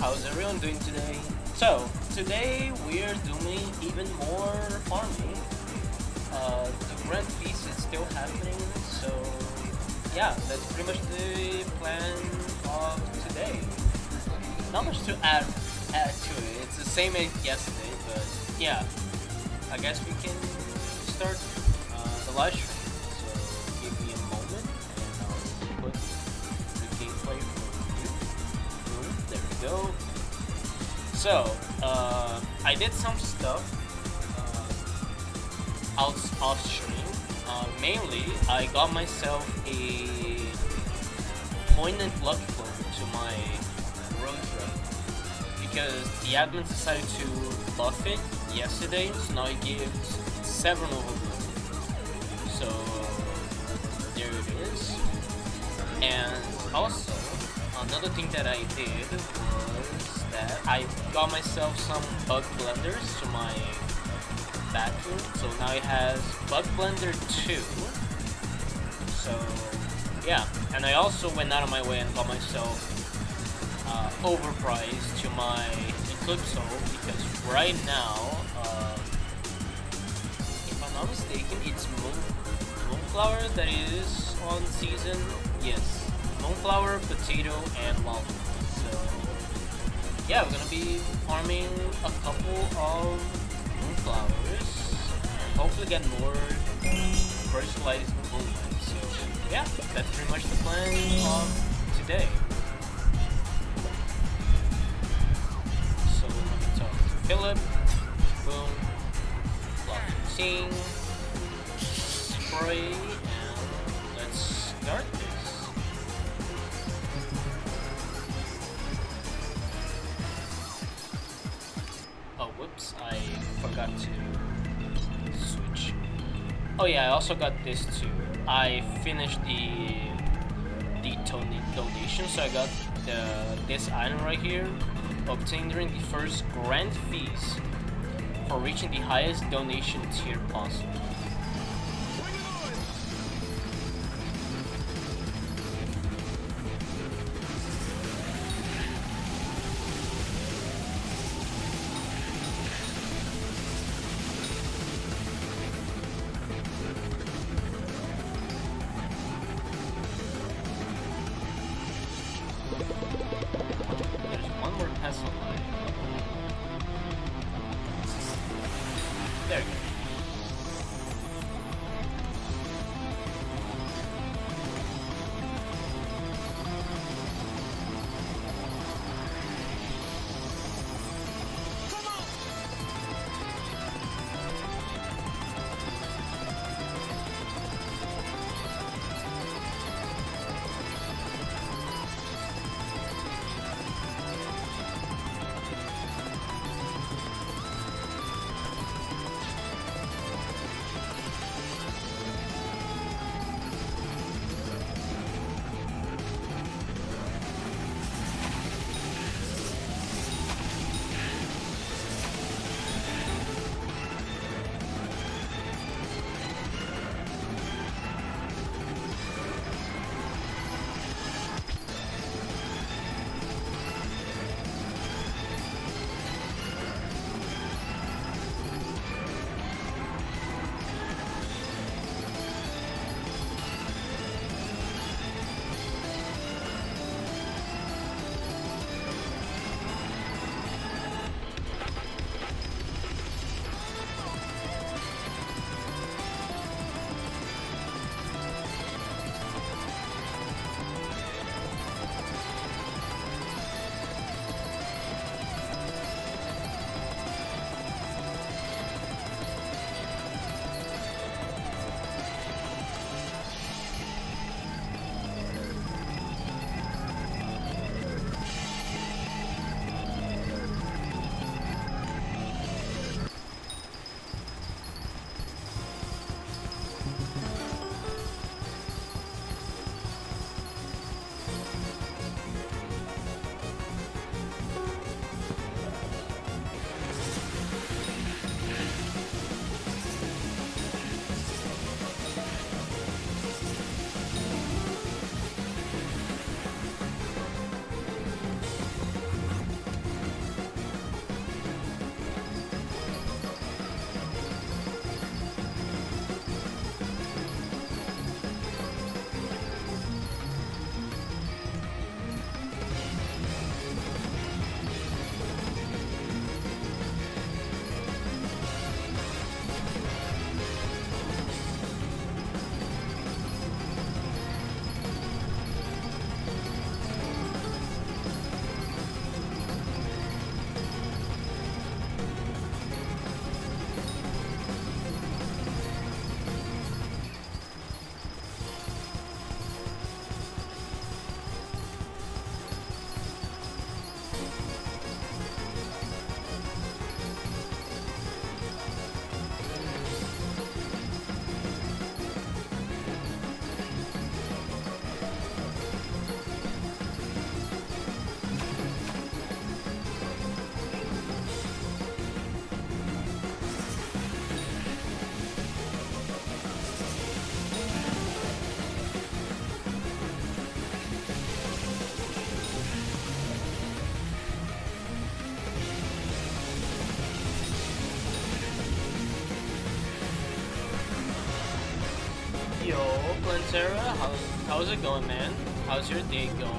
how's everyone doing today? So, today we're doing even more farming. The Grand Feast is still happening, so yeah, that's pretty much the plan of today. Not much to add to it. It's the same as yesterday, but yeah, I guess we can start the live stream. So give me a moment, and I'll put the gameplay for you. Boom, there we go. So I did some stuff off stream. Mainly, I got myself a pointed lucky clover to my rose red because the admins decided to buff it yesterday, so now it gives 7 overgrowth. So there it is. And also, another thing that I did was that I got myself some bug blenders to my bathroom, so now it has Bug Blender 2. So yeah, and I also went out of my way and got myself overpriced to my Hypixel because right now, if I'm not mistaken, it's Moonflower that is on season. Yes, Moonflower, Potato, and Lava. So yeah, we're gonna be farming a couple of Moonflowers and hopefully get more personalized movements. So yeah, that's pretty much the plan of today. So we're gonna talk to Philip. Boom. Block scene. Spray, and let's start this. Oh, whoops, I forgot to switch. Oh yeah, I also got this too. I finished the donation, so I got this item right here, obtained during the first Grand Feast for reaching the highest donation tier possible. There we go. Yo, Plantera, how's it going, man? How's your day going?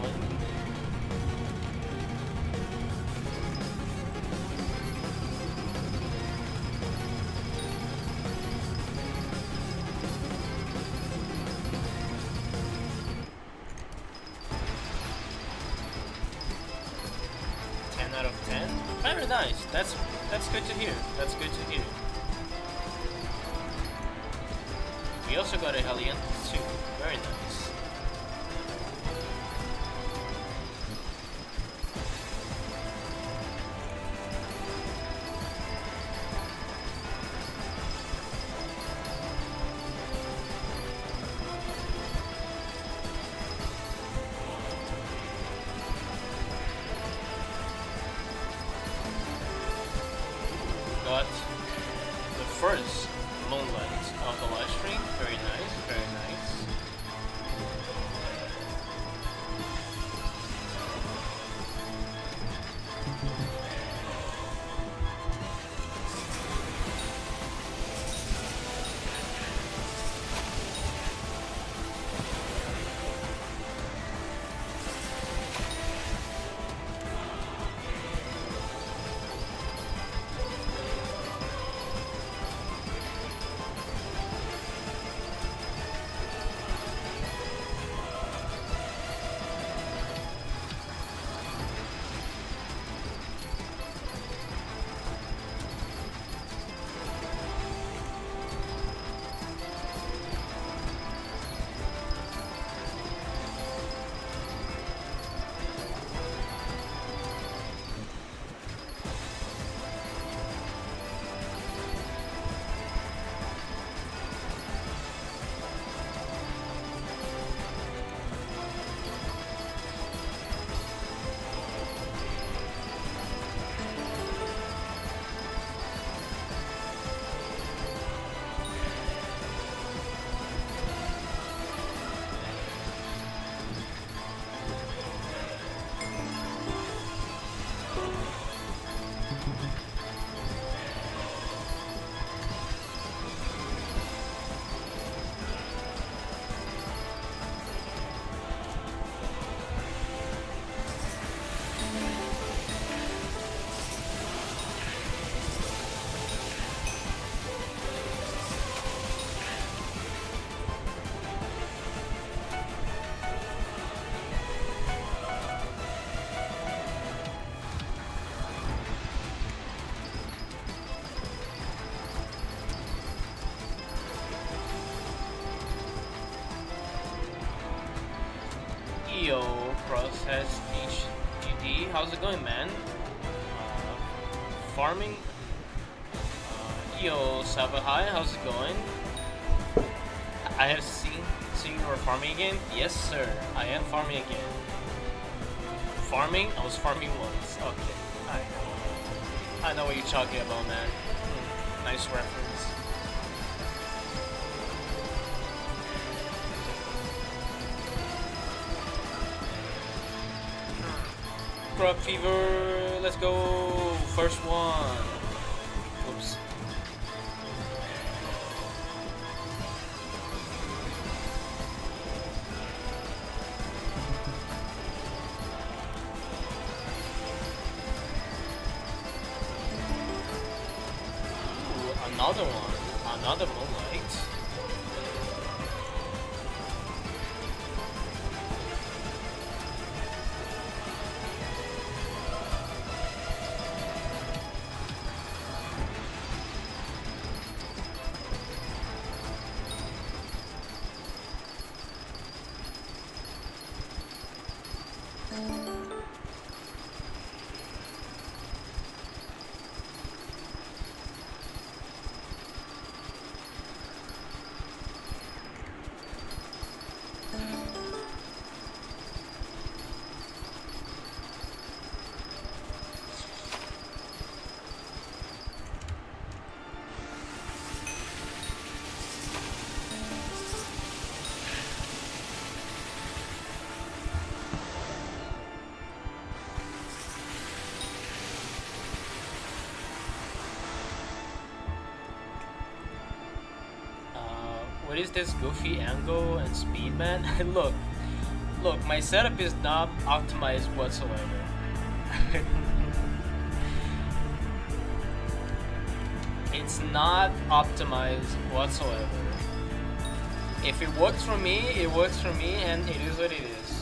Out of 10? Very nice. That's good to hear. That's good to hear. We also got a Hellion too. Very nice. Got the first moonlight of the live stream. Very nice, very nice. Yo, Cross has HGD. How's it going, man? Farming. Yo, Sabahai, how's it going? I have seen you were farming again. Yes, sir. I am farming again. Farming? I was farming once. Okay, I know what you're talking about, man. Nice reference. Crop Fever, let's go. First one. Whoops. Ooh, another one. Another moonlight. What is this goofy angle and speed, man? Look, my setup is not optimized whatsoever. It's not optimized whatsoever. If it works for me, it works for me, and it is what it is.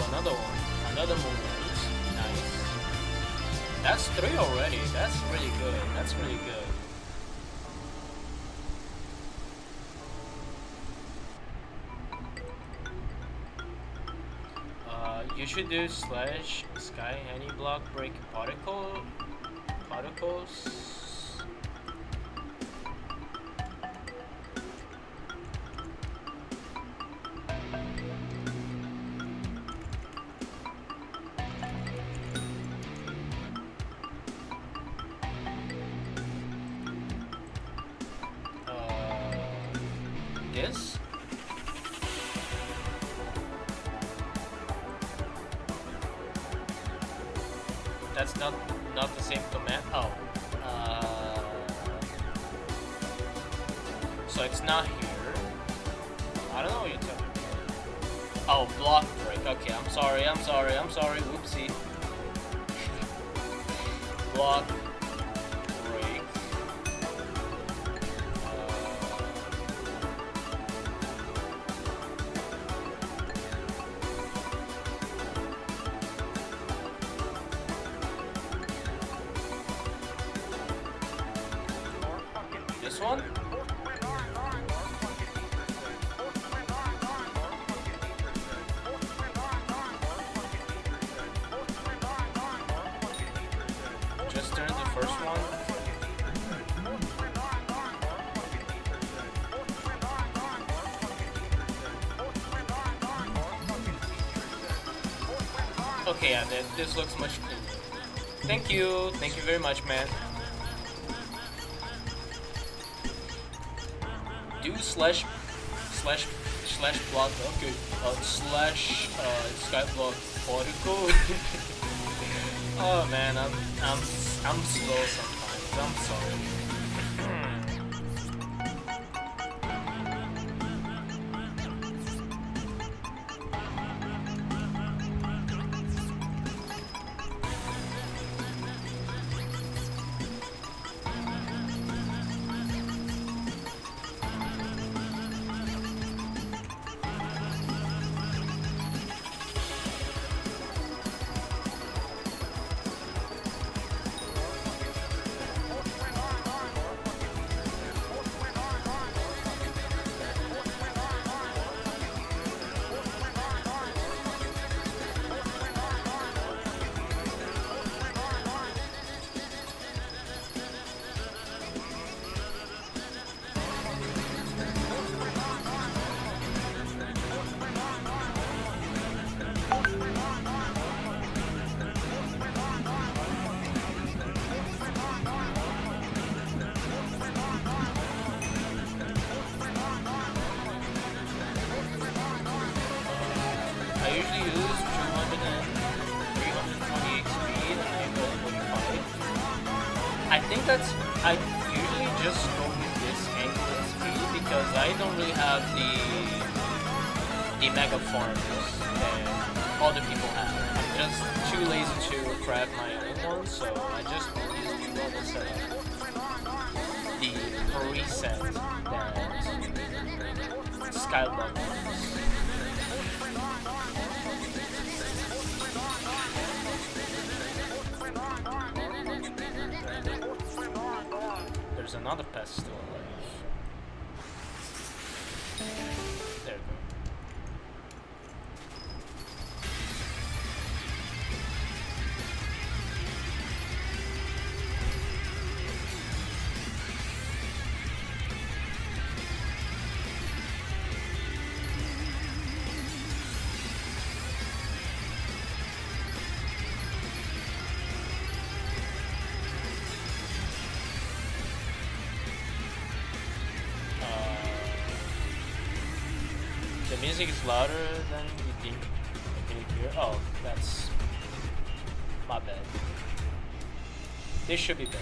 Another one, another movement. Nice. That's 3 already. That's really good. That's really good. You should do slash sky any block break particles. This. That's not the same command. Oh, so it's not here. I don't know what you're talking about. Oh, block break. Okay, I'm sorry. Whoopsie. Block break. This one? Just turn the first one. Okay, yeah, this looks much cleaner. Thank you very much, man. Do slash block. Okay, slash skyblock particle. Oh man, I'm slow sometimes. I'm sorry. I usually use 200 and 328 speed and I go 45. I think that's, I usually just go with this angle and speed because I don't really have the mega farms that other people have. I'm just too lazy to craft my own one, so I just use the normal setup. The preset that Skyblock uses. There's another pest still alive. There we go. The music is louder than you think. Can you hear? Oh, that's my bad. This should be better.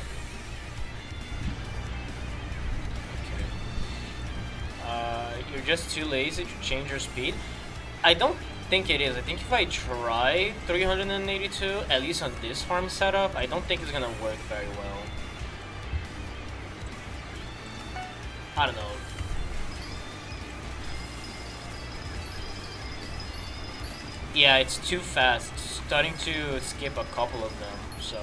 Okay. You're just too lazy to change your speed. I don't think it is. I think if I try 382, at least on this farm setup, I don't think it's gonna work very well. I don't know. Yeah, it's too fast. It's starting to skip a couple of them, so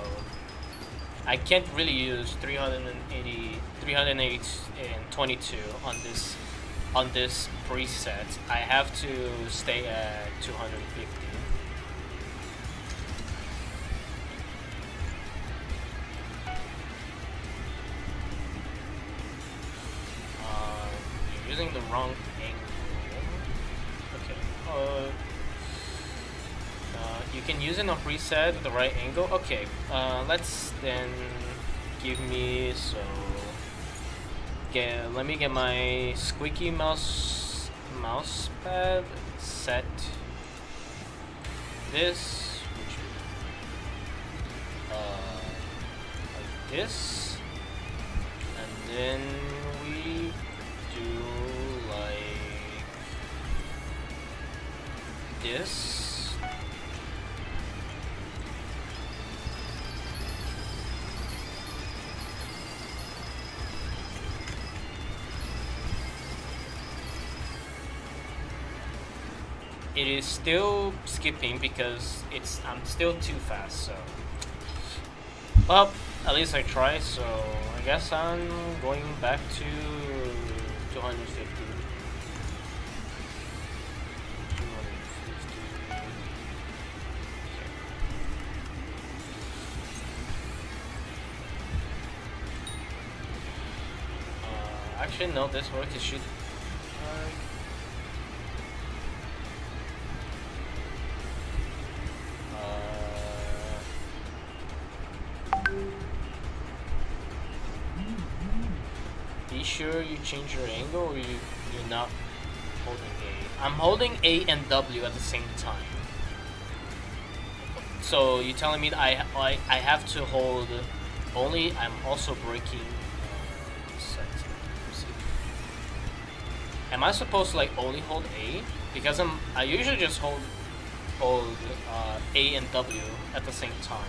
I can't really use 322 on this preset. I have to stay at 250. You're using the wrong angle. Okay. You can use it on preset with the right angle. Okay, let's then give me let me get my squeaky mouse pad set. This like this, and then we do like this. It is still skipping because I'm still too fast, so. Well, at least I try, so I guess I'm going back to 250. 250. Actually, no, this works. It should. Be sure you change your angle, or you're not holding A. I'm holding A and W at the same time. So you're telling me that I have to hold only. I'm also breaking. Am I supposed to like only hold A? Because I usually just hold A and W at the same time.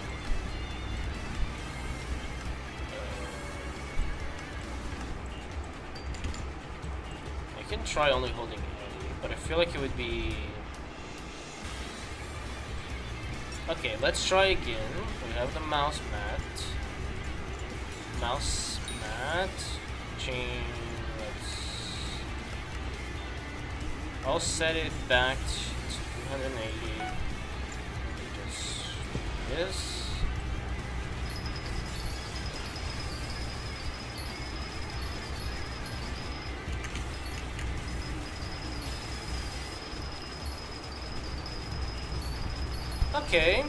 I can try only holding A, but I feel like it would be. Okay, let's try again. We have the mouse mat. Change. I'll set it back to 280. Just this. Okay.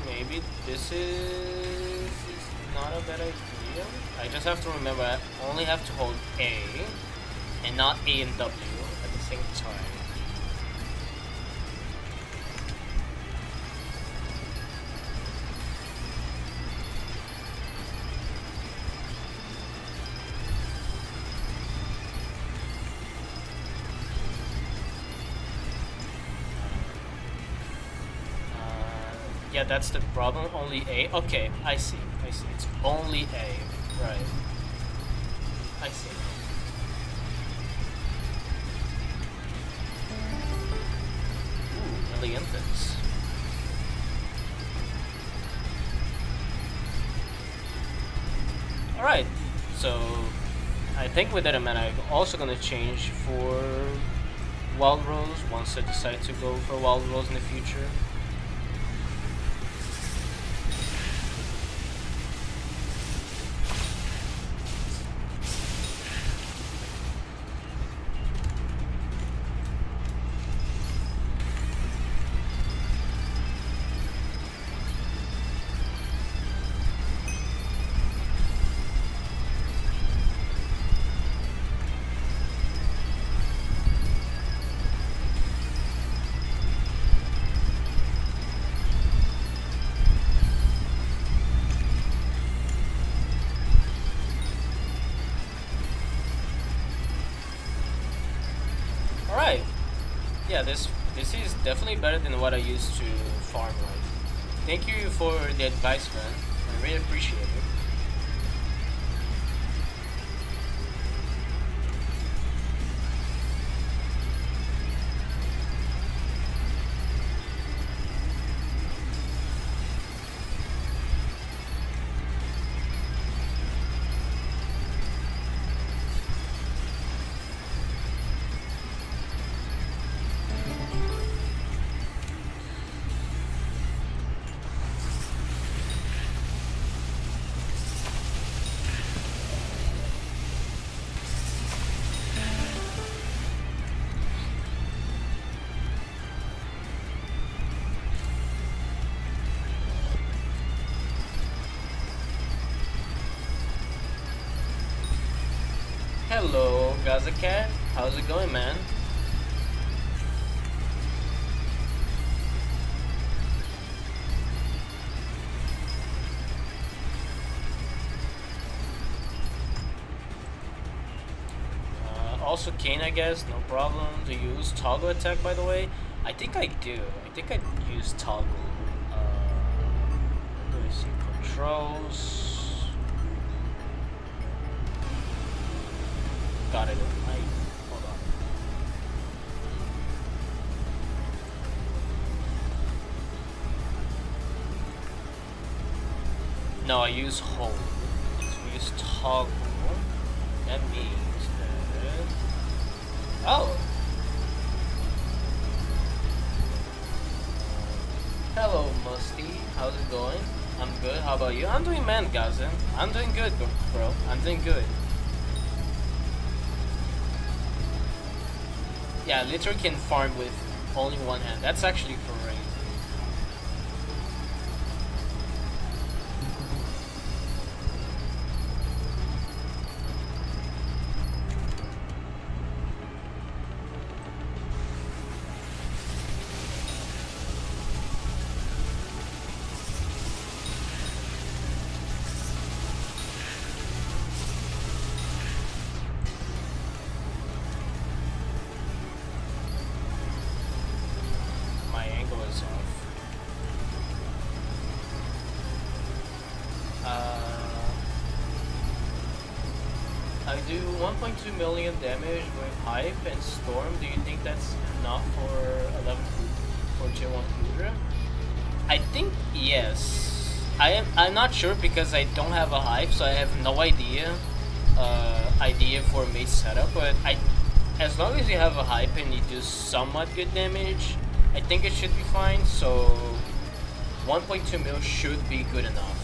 Maybe this is not a bad idea. I just have to remember I only have to hold A and not A and W at the same time. Yeah, that's the problem. Only A. Okay, I see. I see. It's only A. Right. I see. Ooh, Milliantons. Alright, so I think with that amount I'm also gonna change for Wild Rose once I decide to go for Wild Rose in the future. Alright. Yeah, this is definitely better than what I used to farm like. Thank you for the advice, man. I really appreciate it. Hello, Gaza Cat. How's it going, man? Also Kane, I guess, no problem. Do you use toggle attack, by the way? I think I do. I think I use toggle. Let me see. Controls. Got it. Hold on. No, I use hold. So we use toggle. That means that. Oh! Hello, Musty. How's it going? I'm good. How about you? I'm doing man, Gazin. I'm doing good, bro. I'm doing good. Yeah, literally can farm with only one hand. That's actually crazy. I do 1.2 million damage with Hype and Storm. Do you think that's enough for 11 for tier 1 Hydra? I think yes. I'm not sure because I don't have a Hype, so I have no idea for mate setup. But as long as you have a Hype and you do somewhat good damage, I think it should be fine. So 1.2 mil should be good enough.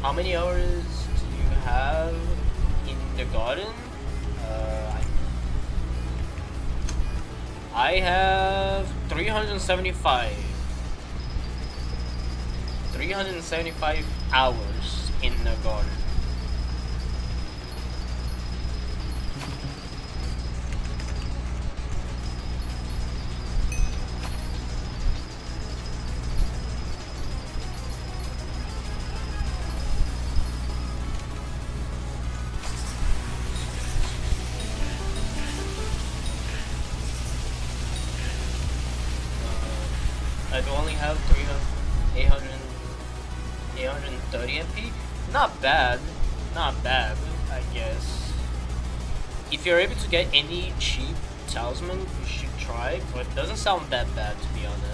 How many hours do you have in the garden? I have 375. 375 hours in the garden. have 300, 800, 830 MP. Not bad, not bad, I guess. If you're able to get any cheap talisman, you should try, but it doesn't sound that bad to be honest.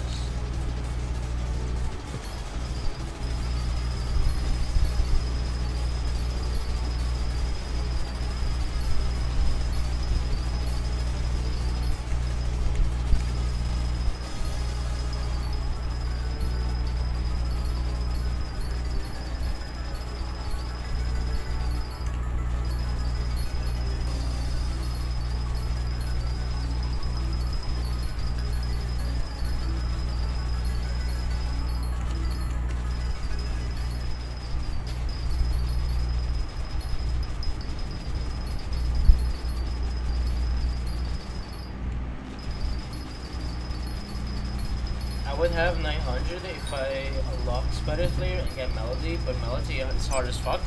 I would have 900 if I unlock Spider Slayer and get Melody, but Melody is hard as fuck.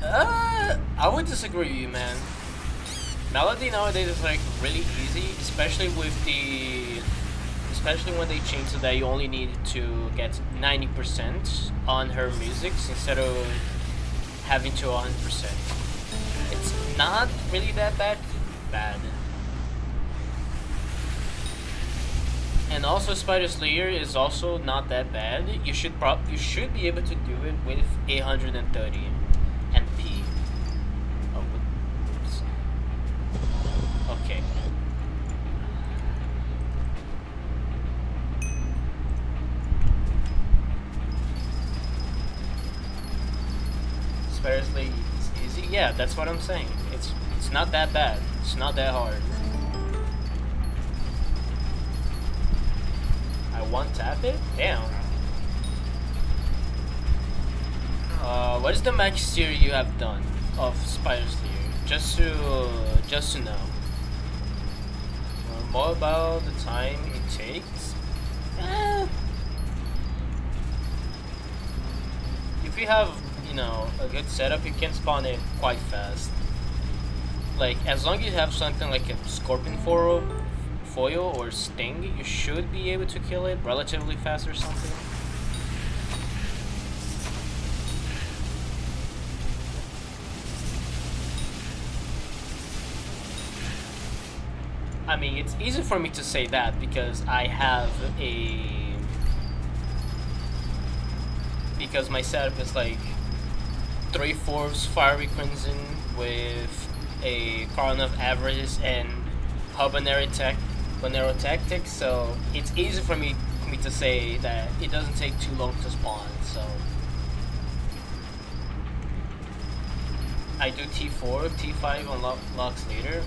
I would disagree with you, man. Melody nowadays is like really easy, especially when they change so that you only need to get 90% on her musics instead of having to 100%. It's not really that bad. And also Spider Slayer is also not that bad. You should be able to do it with 830 MP. Oh, oops. Okay. Spider Slayer is easy. Yeah, that's what I'm saying. It's not that bad. It's not that hard. One tap it? Damn. What is the max tier you have done of Spider Slayer? Just to know. More about the time it takes. If you have, a good setup, you can spawn it quite fast. Like as long as you have something like a Scorpion foil or Sting, you should be able to kill it relatively fast or something. I mean, it's easy for me to say that because because my setup is like 3/4 Fiery Crimson with a Crown of Avarice and Habanero Tactics, so it's easy for me to say that it doesn't take too long to spawn, so I do T4, T5 unlocks later.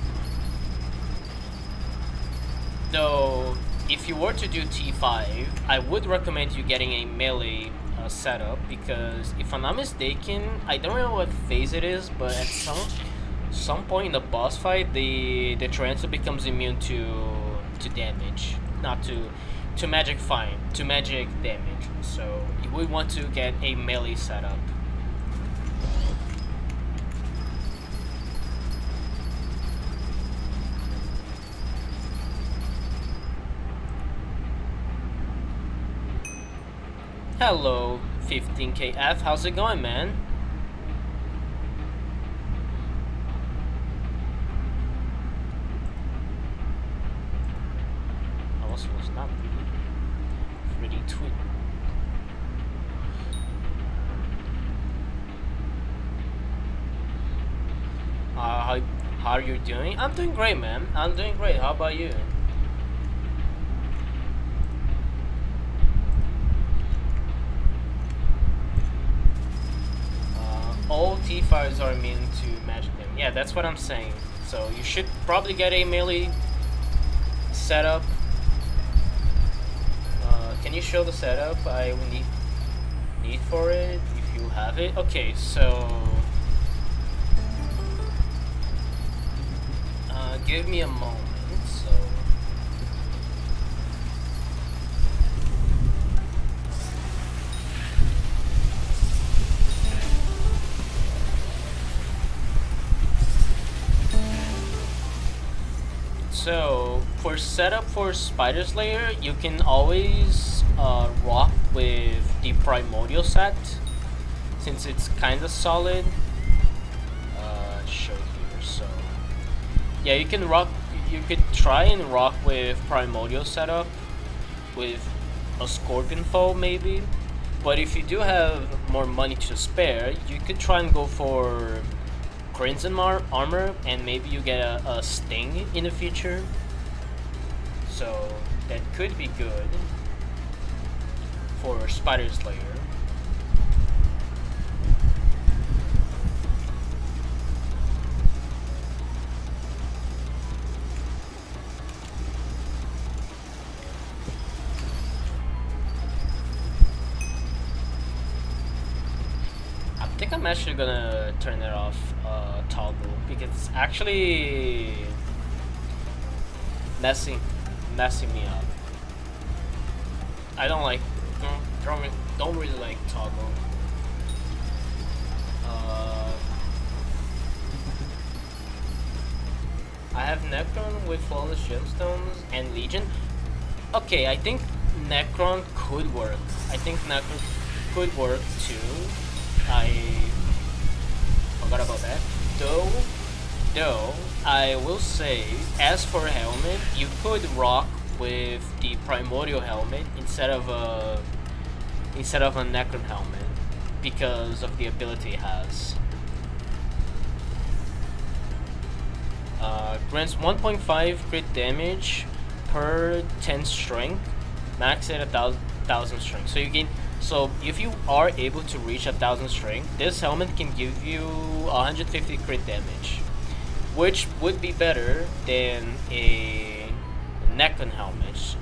Though, if you were to do T5, I would recommend you getting a melee setup, because if I'm not mistaken, I don't know what phase it is, but at some point in the boss fight, the Tarantula becomes immune to damage, not to magic damage. So you would want to get a melee setup. Hello, 15KF. How's it going, man? Was not reading tweet. How are you doing? I'm doing great, man. I'm doing great. How about you? All T5s are immune to magic them. Yeah, that's what I'm saying. So you should probably get a melee setup. Can you show the setup I will need for it if you have it? Okay, so give me a moment. So for setup for Spider Slayer, you can always rock with the Primordial set since it's kind of solid. Show here. So yeah, you can rock. You could try and rock with Primordial setup with a Scorpion foe maybe. But if you do have more money to spare, you could try and go for Crimson armor, and maybe you get a Sting in the future. So that could be good for Spider Slayer. I think I'm actually gonna turn it off toggle because it's actually messing me up. I don't like don't really like toggle. I have Necron with Flawless Gemstones and Legion. Okay, I think Necron could work. I think Necron could work too. I forgot about that. Though I will say, as for helmet, you could rock with the Primordial helmet instead of a Necron helmet because of the ability it has. Grants 1.5 crit damage per 10 strength, max at 1,000 strength. So you gain. So if you are able to reach 1,000 strength, this helmet can give you 150 crit damage, which would be better than a Necron helmet.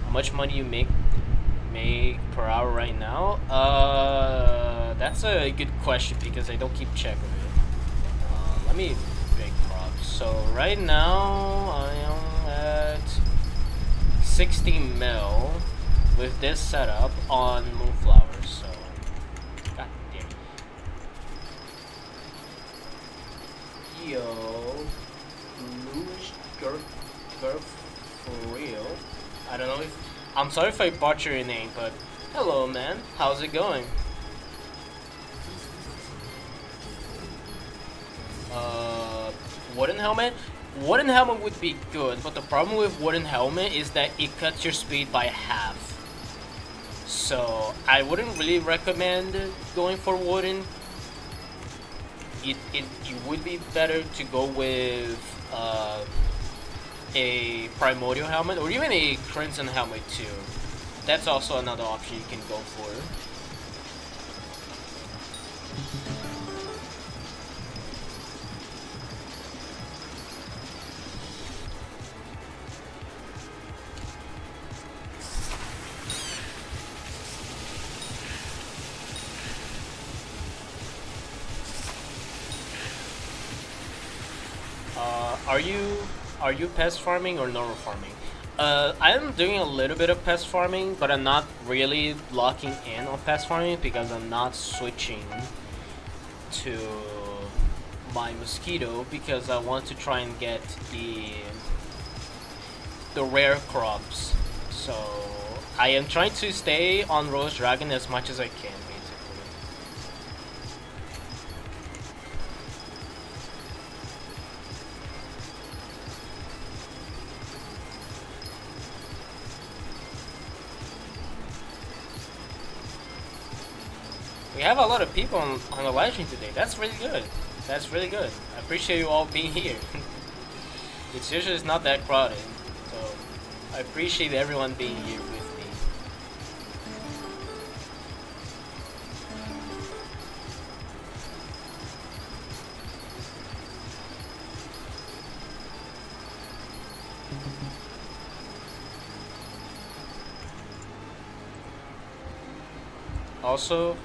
How much money you make per hour right now? That's a good question because I don't keep check of it. Let me big props. So right now I am at 60 mil with this setup on Moonflower. So god damn it. Yo, bluish Gurf for real. I don't know if I'm sorry if I butcher your name, but hello man, how's it going? Wooden helmet? Wooden helmet would be good, but the problem with wooden helmet is that it cuts your speed by half. So I wouldn't really recommend going for wooden. It would be better to go with a Primordial helmet or even a Crimson helmet too. That's also another option you can go for. Are you pest farming or normal farming? I am doing a little bit of pest farming, but I'm not really locking in on pest farming because I'm not switching to my mosquito because I want to try and get the rare crops. So I am trying to stay on Rose Dragon as much as I can. We have a lot of people on the live stream today. That's really good. That's really good. I appreciate you all being here. It's usually not that crowded, so I appreciate everyone being here with me. Also,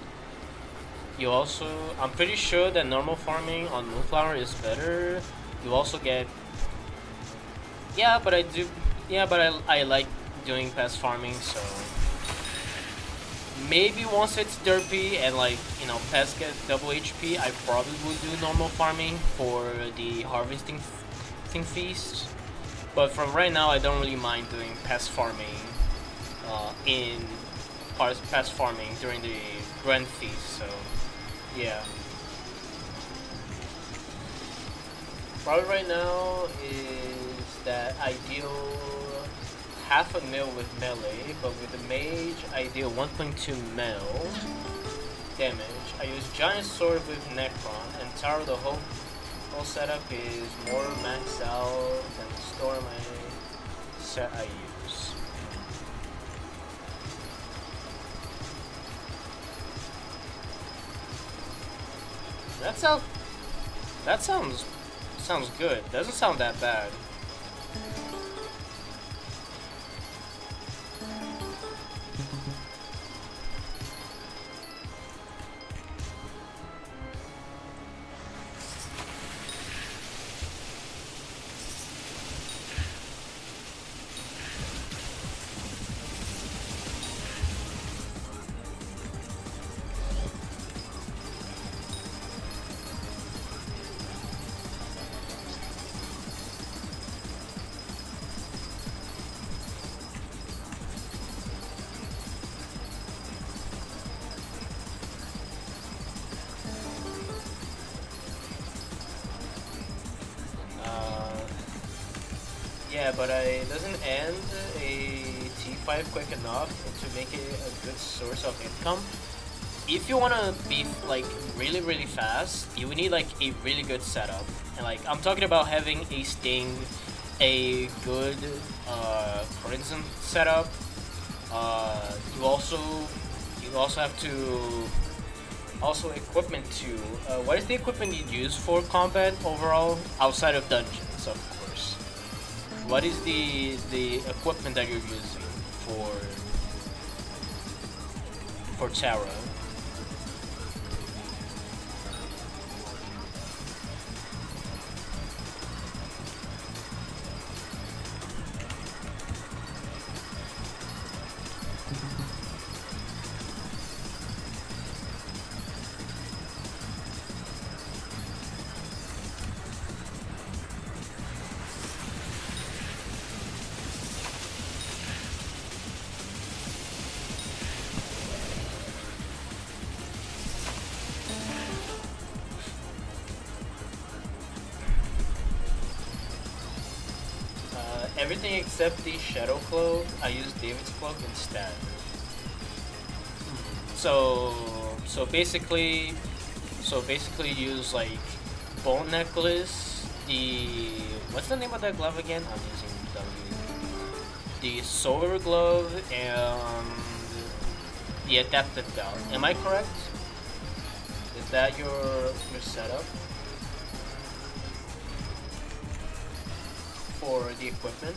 I'm pretty sure that normal farming on Moonflower is better. You also get, yeah, but I like doing pest farming, so maybe once it's derpy and like, you know, pests get double HP, I probably would do normal farming for the harvesting feast. But from right now, I don't really mind doing pest farming in pest farming during the Grand Feast. So yeah. Probably right now is that ideal half a mil with melee, but with the mage ideal 1.2 mil damage. I use giant sword with Necron, and Tower the whole setup is more maxed out than the storm set I use. That sounds good. Doesn't sound that bad. Yeah, but it doesn't end a T5 quick enough to make it a good source of income. If you wanna be like really fast, you would need like a really good setup. And like I'm talking about having a Sting, a good Crimson setup. You also have to equipment too. What is the equipment you use for combat overall outside of dungeons, of course? What is the equipment that you're using for Terra? Everything except the Shadow Cloak, I use David's Cloak instead. So basically use like Bone Necklace, what's the name of that glove again? I'm using the Solar Glove and the Adaptive Belt. Am I correct? Is that your setup for the equipment?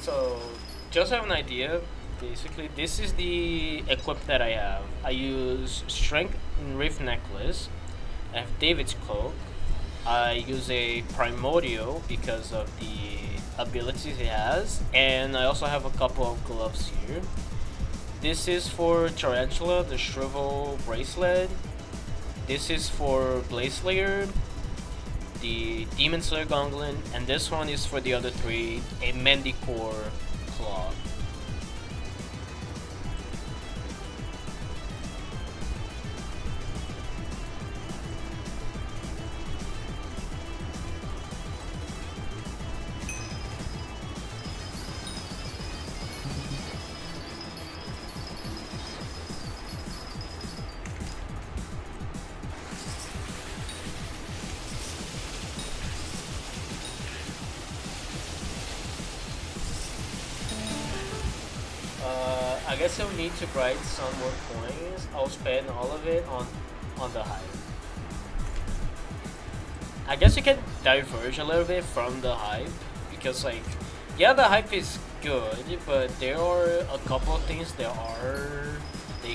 So just have an idea. Basically, this is the equip that I have. I use Strength and Rift Necklace. I have David's Cloak. I use a Primordial because of the abilities it has, and I also have a couple of gloves here. This is for Tarantula, the Shrivel Bracelet. This is for Blaze Slayer, the Demon Slayer Gauntlet, and this one is for the other three, a Manticore Claw. I guess I'll need to grind some more coins. I'll spend all of it on the hype. I guess you can diverge a little bit from the hype because like, yeah, the hype is good, but there are a couple of things they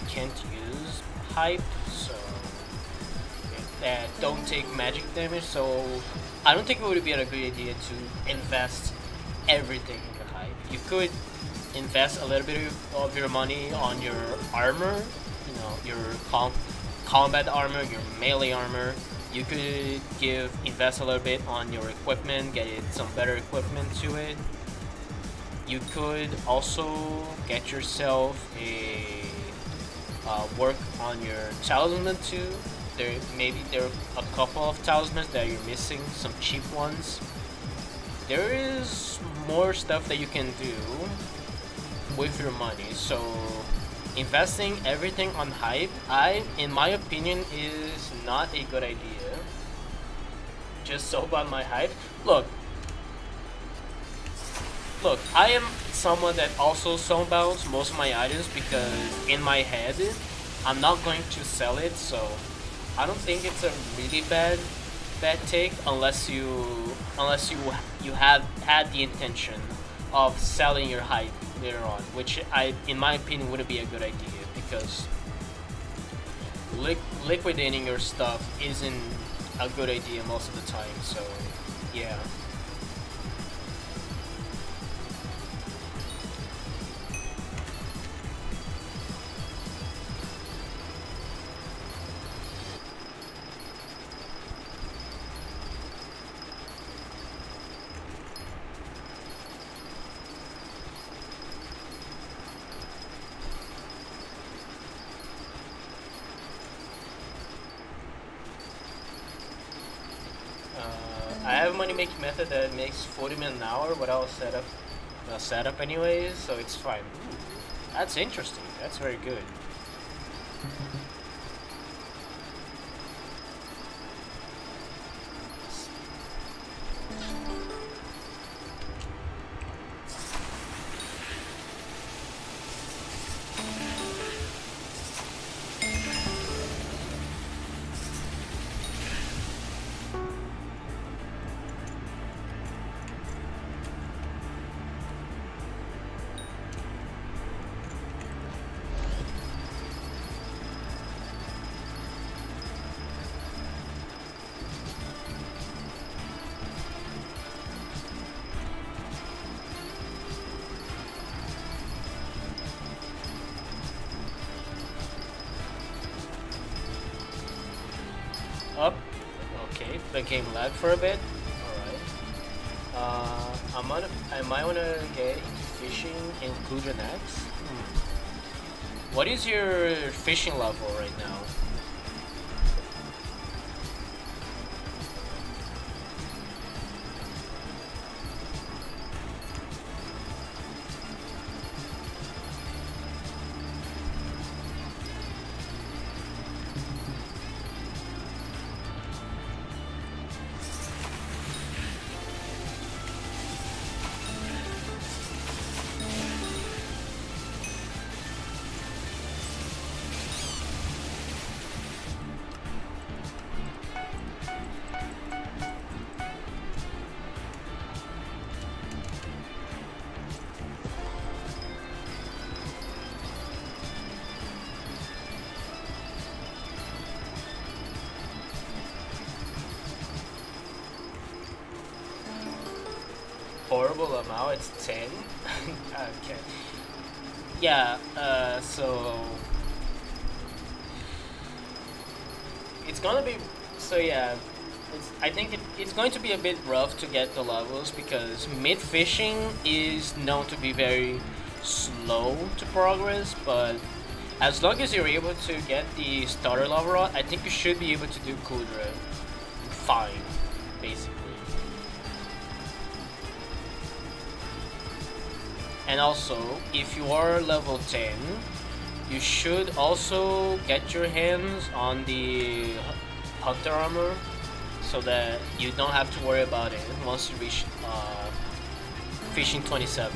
can't use hype, so that don't take magic damage. So I don't think it would be a good idea to invest everything in the hype. You could invest a little bit of your money on your armor you know, your combat armor, your melee armor. You could invest a little bit on your equipment, get it some better equipment to it. You could also get yourself a work on your talisman too. There are a couple of talismans that you're missing, some cheap ones. There is more stuff that you can do with your money. So investing everything on hype, in my opinion, is not a good idea. Just so about my hype. Look, I am someone that also snowbounds most of my items because in my head, I'm not going to sell it, so I don't think it's a really bad take unless you have had the intention of selling your hype later on, which in my opinion, wouldn't be a good idea because liquidating your stuff isn't a good idea most of the time. So, yeah. I have a money making method that makes 40 minutes an hour without setup anyways, so it's fine. Ooh, that's interesting. That's very good. Up. Okay, the game lagged for a bit. Alright. I might wanna get into fishing, include next. What is your fishing level right now? Horrible amount, it's 10. Okay. Yeah, so it's gonna be yeah, I think it's going to be a bit rough to get the levels because mid fishing is known to be very slow to progress, but as long as you're able to get the starter level up, I think you should be able to do Kudra fine, basically. And also, if you are level 10, you should also get your hands on the hunter armor so that you don't have to worry about it once you reach fishing 27.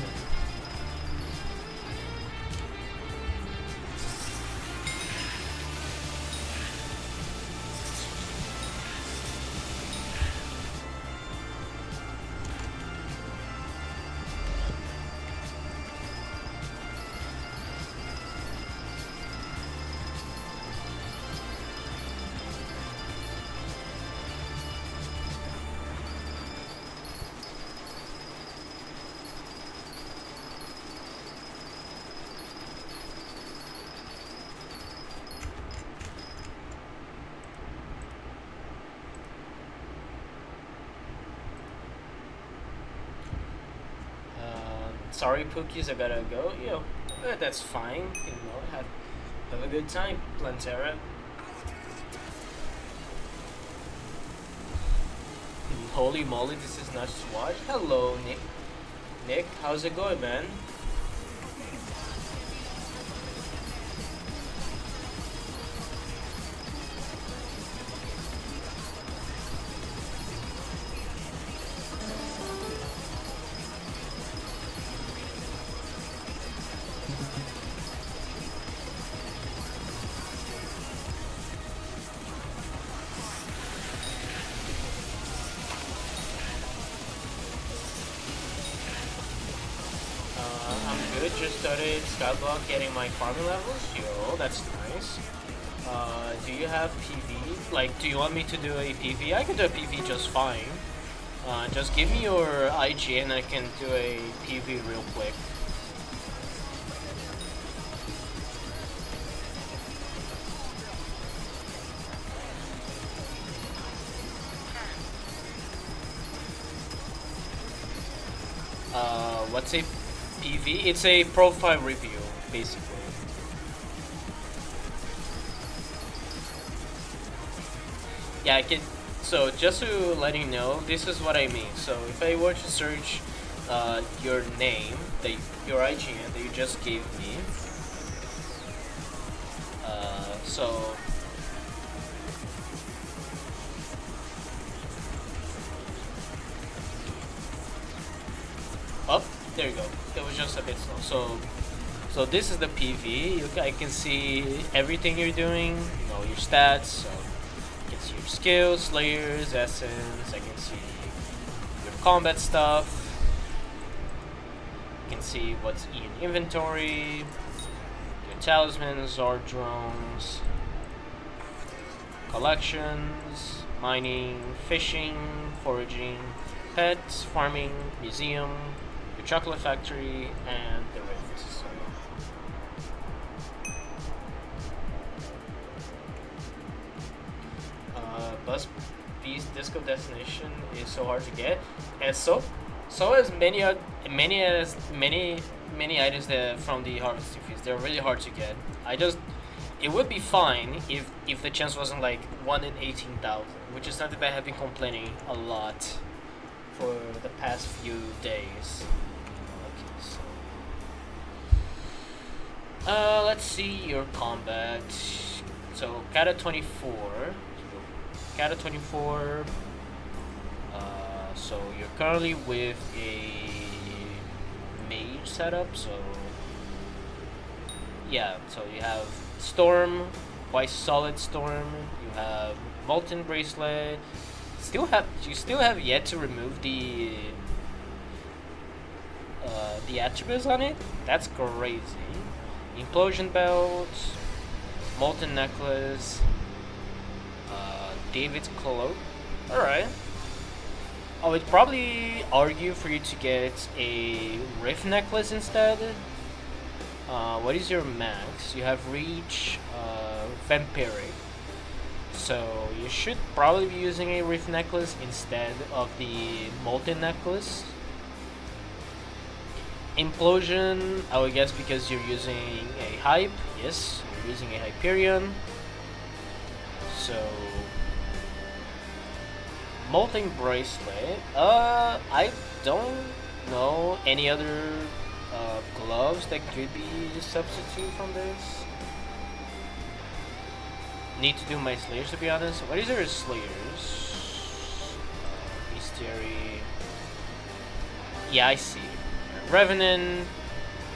sorry, Pookies, I gotta go. That's fine. Have a good time, Plantera. Holy moly, this is nuts to watch. Hello, Nick. Nick, how's it going, man? I'm good. Just started Skyblock getting my farming levels. Yo, that's nice. Do you have PV? Like, do you want me to do a PV? I can do a PV just fine. Just give me your IG and I can do a PV real quick. What's a PV? It's a profile review, basically. Yeah, I can. So just to let you know, this is what I mean. So if I were to search your name, your IGN that you just gave me, so up, there you go. It was just a bit slow. So this is the PV. I can see everything you're doing. Your stats. So I can see your skills, layers, essence. I can see your combat stuff. I can see what's in inventory. Your talismans, or drones, collections, mining, fishing, foraging, pets, farming, museum, your chocolate factory, and the rifts. Bus Beast Disco Destination is so hard to get, and so as many items that from the harvesting fees. They're really hard to get. It would be fine if the chance wasn't like 1 in 18,000, which is something that I have been complaining a lot for the past few days. Okay, so let's see your combat. So Kata 24. Kata 24. So you're currently with a mage setup. So yeah. So you have Storm, quite solid Storm. You have Molten Bracelet. You still have yet to remove the attributes on it. That's crazy. Implosion Belt, Molten Necklace, David's Cloak. Alright. I would probably argue for you to get a Rift Necklace instead. What is your max? You have Reach, Vampiric. So you should probably be using a Rift Necklace instead of the Molten Necklace. Implosion, I would guess because you're using a Hype. Yes, you're using a Hyperion. So Molten Bracelet. I don't know any other gloves that could be a substitute from this. Need to do my Slayers, to be honest. What is your Slayers? Bestiary. Yeah, I see. Revenant.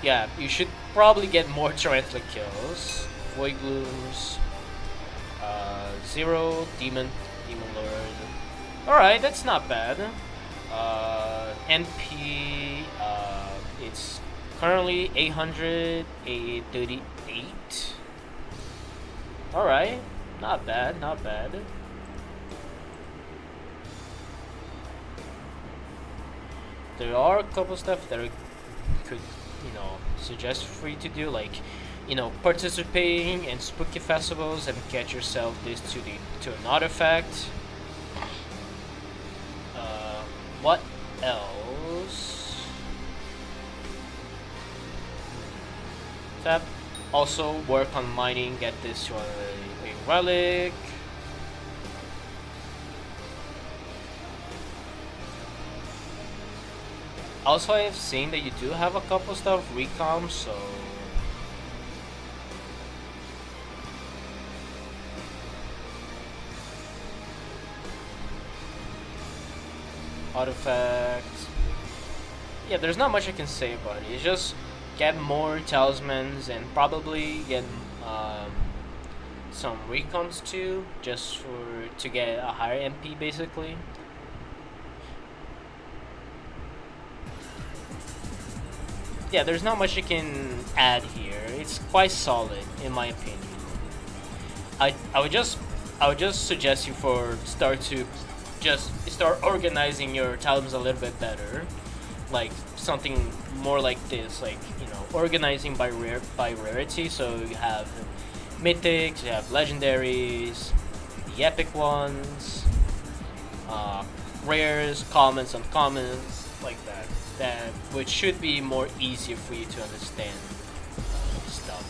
Yeah, you should probably get more Tarantula kills. Void Glooms. Zero. Demon Lord. Alright, that's not bad. NP. It's currently 838. Alright. Not bad, not bad. There are a couple stuff that I could, suggest for you to do, like, participating in spooky festivals and get yourself this to an artifact. What else? tap. Also work on mining, get this to a relic. Also, I've seen that you do have a couple stuff recom, so artifacts. Yeah, there's not much I can say about it. It's just get more talismans and probably get some recons too, just to get a higher MP basically. Yeah, there's not much you can add here. It's quite solid in my opinion. I would just suggest you for start organizing your talismans a little bit better, like something more like this, like organizing by rarity. So you have mythics, you have legendaries, the epic ones, rares, commons, uncommons, like that. Which should be more easier for you to understand stuff.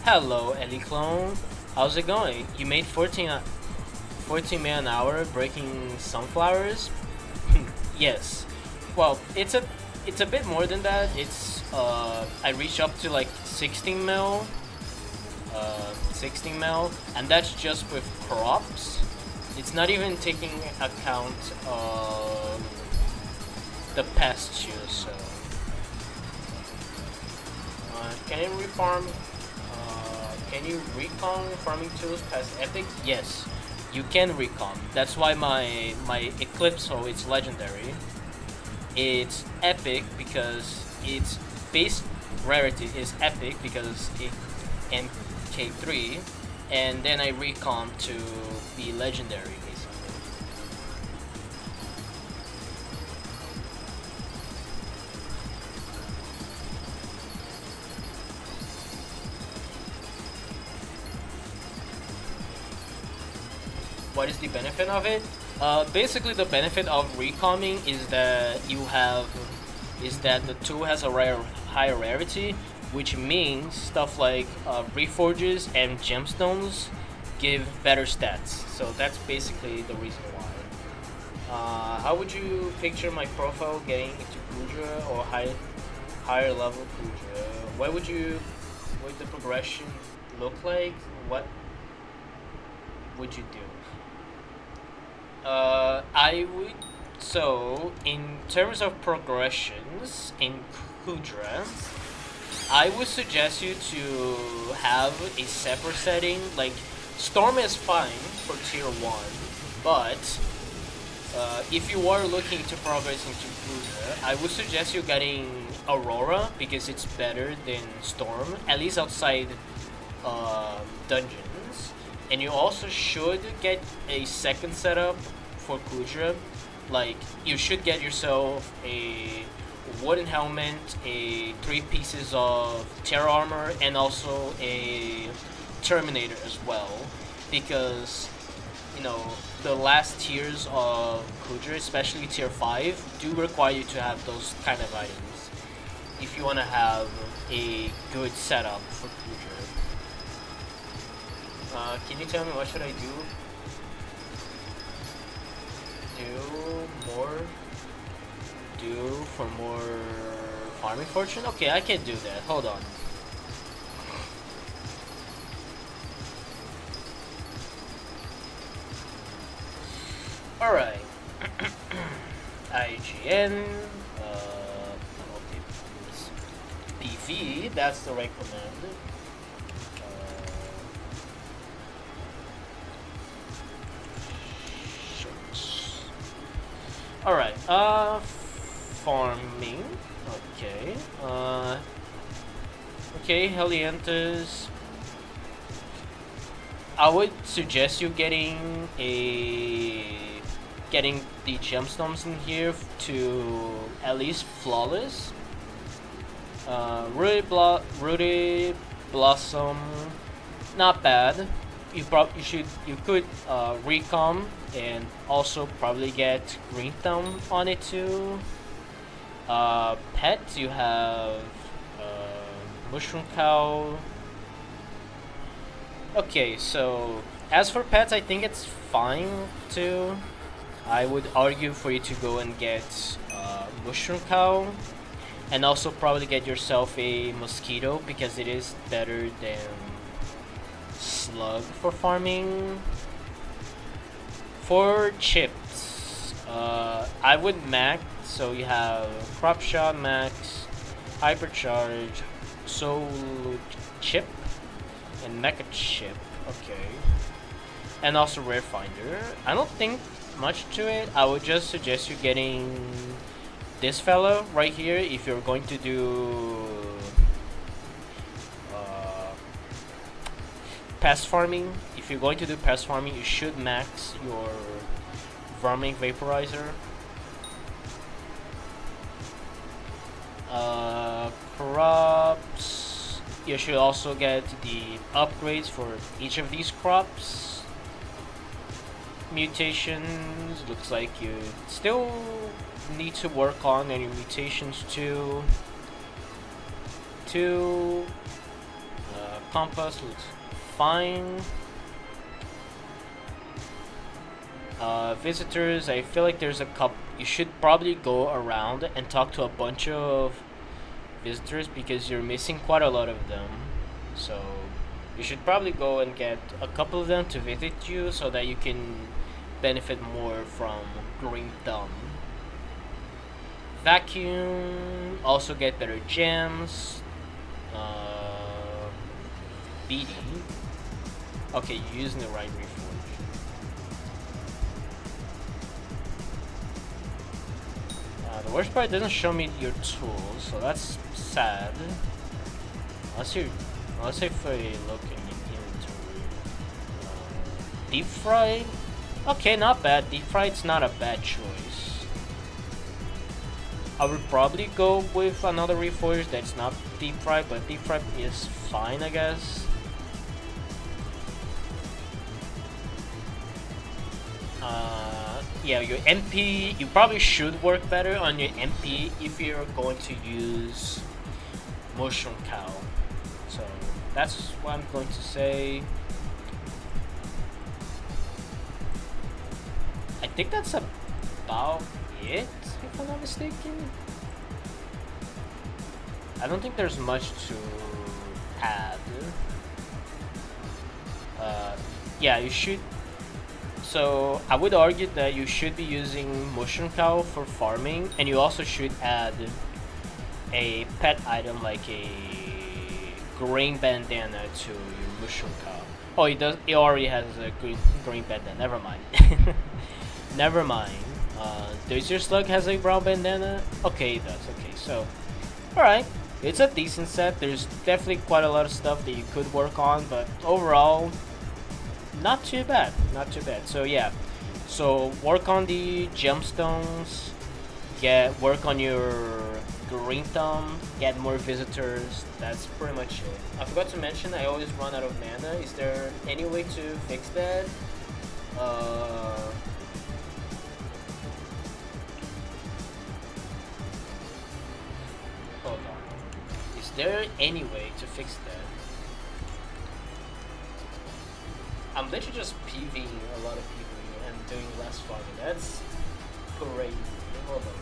Hello, Ellie Clone. How's it going? You made 14 million an hour breaking sunflowers? Yes. Well, it's a bit more than that. It's I reached up to like 16 mil. 16 mil, and that's just with crops. It's not even taking account of the pastures. So can you refarm? Can you recon farming tools past epic? Yes, you can recon. That's why my Eclipse, so it's legendary. It's epic because its base rarity is epic because it and K3, and then I recon to be legendary basically. What is the benefit of it? Basically, the benefit of recomming is that the tool has a higher rarity, which means stuff like reforges and gemstones give better stats. So that's basically the reason why. How would you picture my profile getting into Kudra or higher level Kudra? What would the progression look like? What would you do? So in terms of progressions in Kudra, I would suggest you to have a separate setting. Like Storm is fine for tier 1, but if you are looking to progress into Kudra, I would suggest you getting Aurora because it's better than Storm, at least outside dungeons. And you also should get a second setup for Kudra. Like you should get yourself a wooden helmet, 3 pieces of terra armor, and also a Terminator as well, because the last tiers of Kudra, especially tier 5, do require you to have those kind of items if you want to have a good setup for Kudra. Can you tell me what should I do? Do for more farming fortune? Okay, I can do that. Hold on. Alright. IGN. PV, that's the right command. Alright, farming. Okay. Okay, Helianthus. I would suggest you getting the gemstones in here to at least flawless. Rudy Blossom, not bad. you could recom and also probably get green thumb on it too. Pets, you have mushroom cow. Okay, so as for pets, I think it's fine too. I would argue for you to go and get mushroom cow, and also probably get yourself a mosquito because it is better than slug for farming. For chips, I would max. So you have crop shot max, hypercharge, soul chip, and mecha chip. Okay, and also rare finder. I don't think much to it. I would just suggest you getting this fellow right here if you're going to do pest farming. If you're going to do pest farming, you should max your vermin vaporizer. Crops, you should also get the upgrades for each of these crops. Mutations, looks like you still need to work on any mutations too. Compass looks fine. Visitors, I feel like there's a couple. You should probably go around and talk to a bunch of visitors because you're missing quite a lot of them. So you should probably go and get a couple of them to visit you so that you can benefit more from green thumb. Vacuum, also get better gems. BD. Okay, you're using the right reforge. The worst part, it doesn't show me your tools, so that's sad. Unless if I look in the inventory. Deep fried? Okay, not bad. Deep fried's not a bad choice. I would probably go with another reforge that's not deep fried, but deep fried is fine, I guess. Yeah, your MP, you probably should work better on your MP if you're going to use mushroom cow. So that's what I'm going to say. I think that's about it, if I'm not mistaken. I don't think there's much to add. Yeah, you should. So I would argue that you should be using mushroom cow for farming, and you also should add a pet item like a green bandana to your mushroom cow. Oh, it does. It already has a green bandana. Never mind. Never mind. Does your slug has a brown bandana? Okay, it does. Okay, so all right. It's a decent set. There's definitely quite a lot of stuff that you could work on, but overall, not too bad. Not too bad. So yeah. So work on the gemstones. Work on your green thumb. Get more visitors. That's pretty much it. I forgot to mention I always run out of mana. Is there any way to fix that? Hold on. Is there any way to fix that? I'm literally just Pving a lot of people here and doing less farming. That's crazy. Hold on.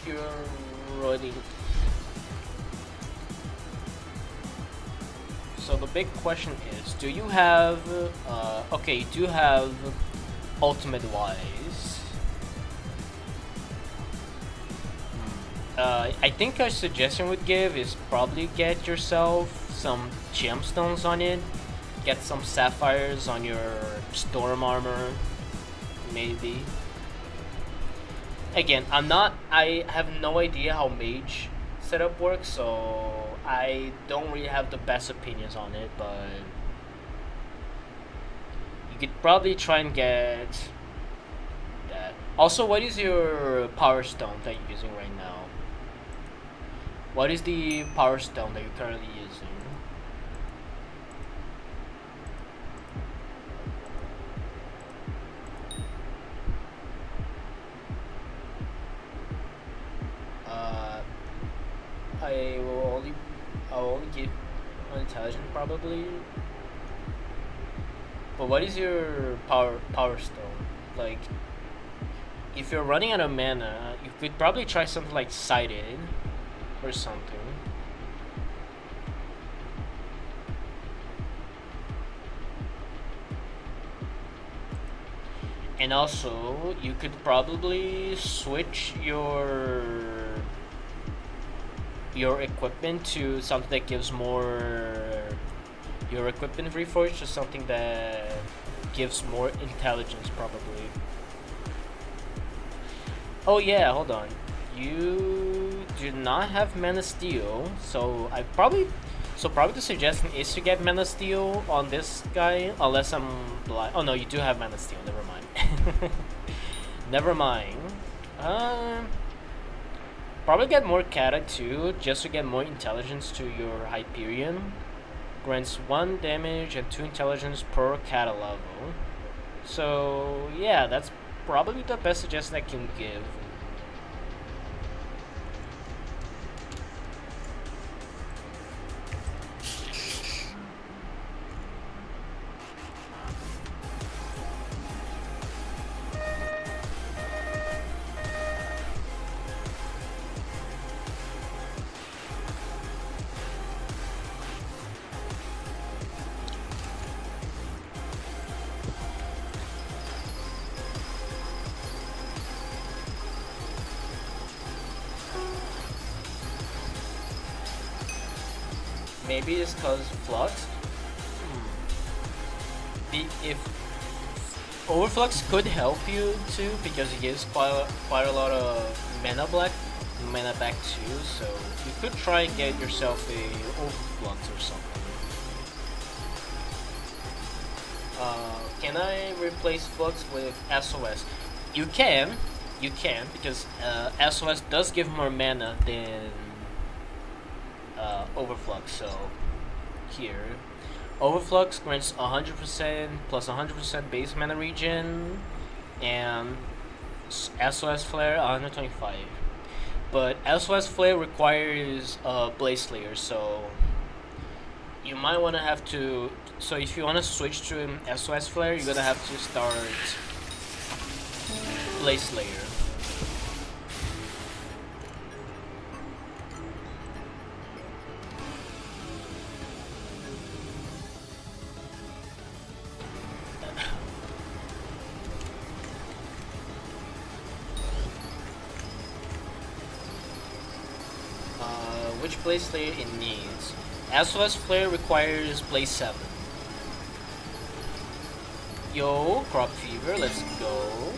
You're running. So the big question is, do you have okay, you do have ultimate wise. I think a suggestion would give is probably get yourself some gemstones on it. Get some sapphires on your storm armor, maybe. Again, I have no idea how mage setup works, so I don't really have the best opinions on it, but you could probably try and get that. Also, what is your power stone that you're using right now? What is the power stone that you're currently using? I will only give one intelligence probably. But what is your power stone? Like, if you're running out of mana, you could probably try something like sighted or something. And also, you could probably switch your equipment to something that gives more your equipment reforged to something that gives more intelligence probably. Oh yeah, hold on. You do not have Mana Steel, so probably the suggestion is to get Mana Steel on this guy, unless I'm blind. Oh no, you do have Mana Steel. Never mind. Never mind. Probably get more Kata too, just to get more intelligence to your Hyperion. Grants 1 damage and 2 intelligence per Kata level. So yeah, that's probably the best suggestion I can give. Maybe it's cause Flux. If Overflux could help you too, because it gives quite a lot of mana back too. So you could try and get yourself a Overflux or something. Can I replace Flux with SOS? You can, because SOS does give more mana than Overflux. So here, Overflux grants 100% plus 100% base mana regen, and SOS Flare 125. But SOS Flare requires Blaze Slayer, so you might want to have to. So if you want to switch to SOS Flare, you're gonna have to start Blaze Slayer. Which Blaze Slayer it needs? SOS Flare requires Blaze 7. Yo, Crop Fever, let's go.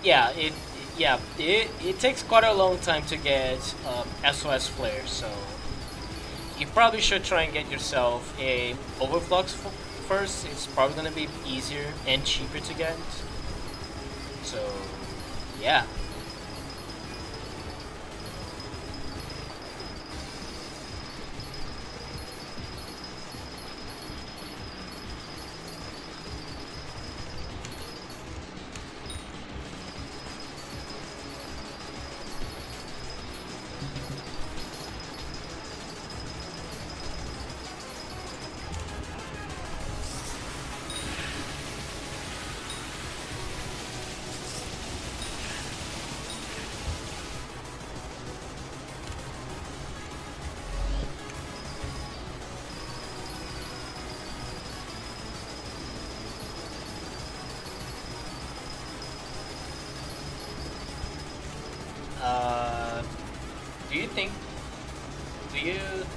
Yeah, it takes quite a long time to get SOS Flare, so you probably should try and get yourself a Overflux first. It's probably gonna be easier and cheaper to get. So, yeah.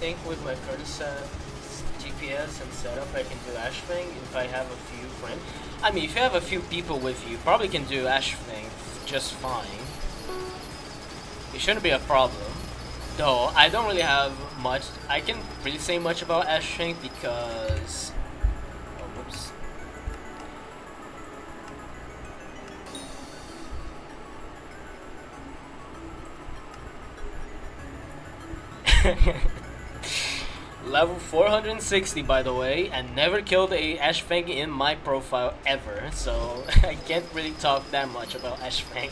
think with my current GPS and setup, I can do Ashfang if I have a few friends. I mean, if you have a few people with you, you probably can do Ashfang just fine. It shouldn't be a problem. Though, I don't really have much. I can't really say much about Ashfang because... Oh, whoops. Level 460 by the way, and never killed a Ashfang in my profile ever, so I can't really talk that much about Ashfang.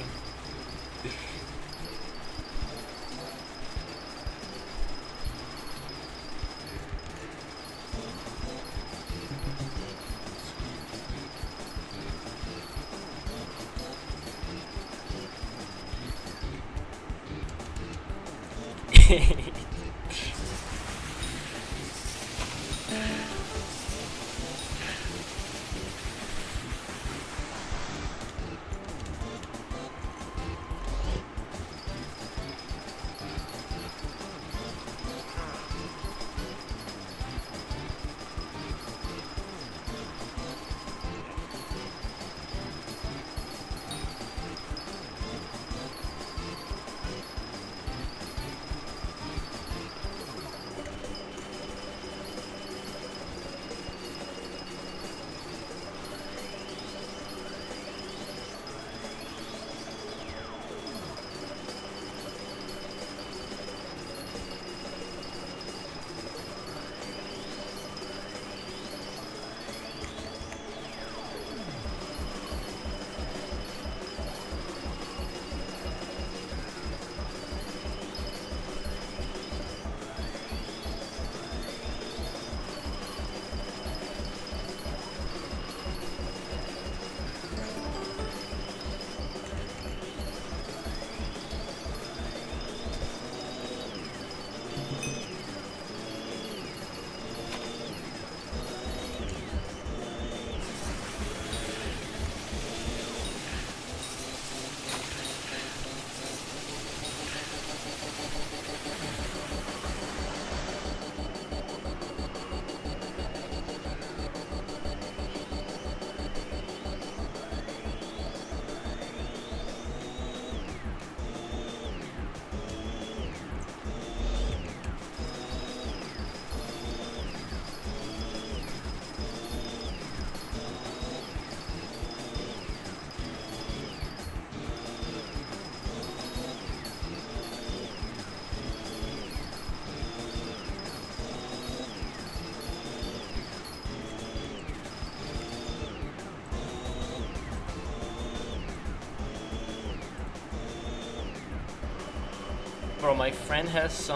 Bro, my friend has